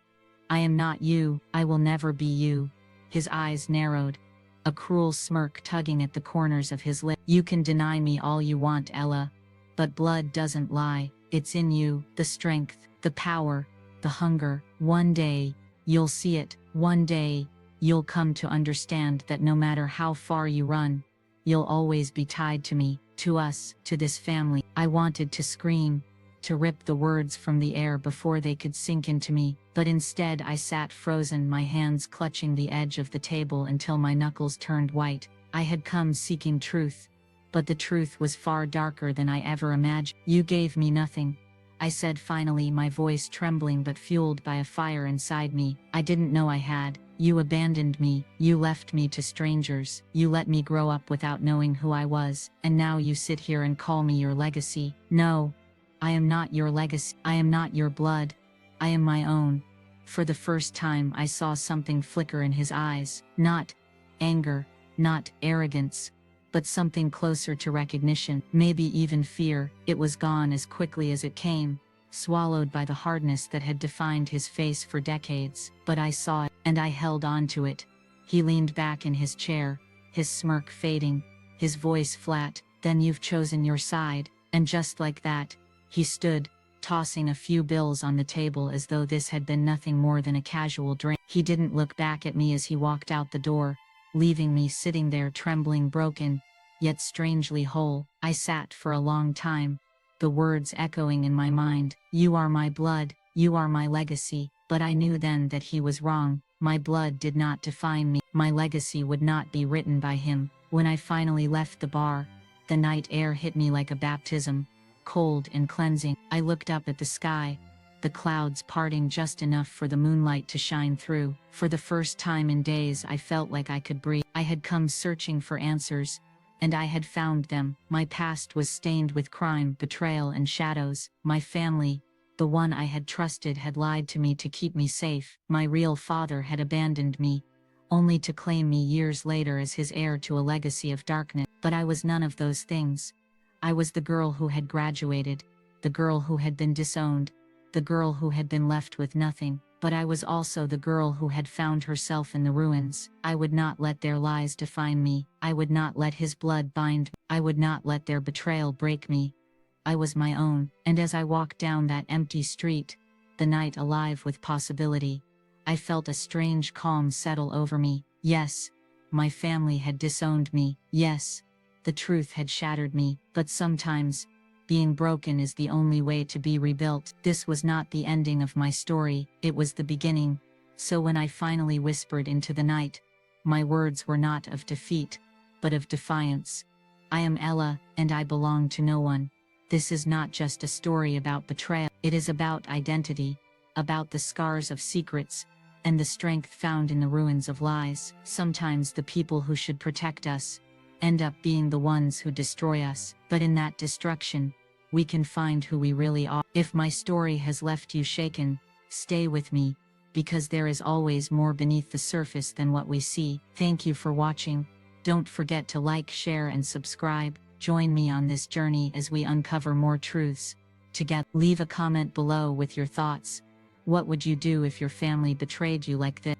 Speaker 1: I am not you, I will never be you. His eyes narrowed, a cruel smirk tugging at the corners of his lips. You can deny me all you want, Ella, but blood doesn't lie. It's in you, the strength, the power, the hunger. One day, you'll see it. One day, you'll come to understand that no matter how far you run, you'll always be tied to me, to us, to this family. I wanted to scream, to rip the words from the air before they could sink into me, but instead I sat frozen, my hands clutching the edge of the table until my knuckles turned white. I had come seeking truth, but the truth was far darker than I ever imagined. You gave me nothing, I said finally, my voice trembling but fueled by a fire inside me I didn't know I had. You abandoned me, you left me to strangers, you let me grow up without knowing who I was, and now you sit here and call me your legacy. No, I am not your legacy, I am not your blood, I am my own. For the first time I saw something flicker in his eyes, not anger, not arrogance, but something closer to recognition, maybe even fear. It was gone as quickly as it came, swallowed by the hardness that had defined his face for decades. But I saw it, and I held on to it. He leaned back in his chair, his smirk fading, his voice flat. Then you've chosen your side. And just like that, he stood, tossing a few bills on the table as though this had been nothing more than a casual drink. He didn't look back at me as he walked out the door, leaving me sitting there trembling, broken, yet strangely whole. I sat for a long time, the words echoing in my mind. You are my blood, you are my legacy. But I knew then that he was wrong. My blood did not define me. My legacy would not be written by him. When I finally left the bar, the night air hit me like a baptism, cold and cleansing. I looked up at the sky, the clouds parting just enough for the moonlight to shine through. For the first time in days I felt like I could breathe. I had come searching for answers, and I had found them. My past was stained with crime, betrayal, and shadows. My family, the one I had trusted, had lied to me to keep me safe. My real father had abandoned me, only to claim me years later as his heir to a legacy of darkness. But I was none of those things. I was the girl who had graduated, the girl who had been disowned, the girl who had been left with nothing. But I was also the girl who had found herself in the ruins. I would not let their lies define me. I would not let his blood bind me. I would not let their betrayal break me. I was my own. And as I walked down that empty street, the night alive with possibility, I felt a strange calm settle over me. Yes, my family had disowned me. Yes, the truth had shattered me. But sometimes, being broken is the only way to be rebuilt. This was not the ending of my story, it was the beginning. So when I finally whispered into the night, my words were not of defeat, but of defiance. I am Ella, and I belong to no one. This is not just a story about betrayal. It is about identity, about the scars of secrets, and the strength found in the ruins of lies. Sometimes the people who should protect us end up being the ones who destroy us. But in that destruction, we can find who we really are. If my story has left you shaken, stay with me, because there is always more beneath the surface than what we see. Thank you for watching. Don't forget to like, share, and subscribe. Join me on this journey as we uncover more truths together. Leave a comment below with your thoughts. What would you do if your family betrayed you like this?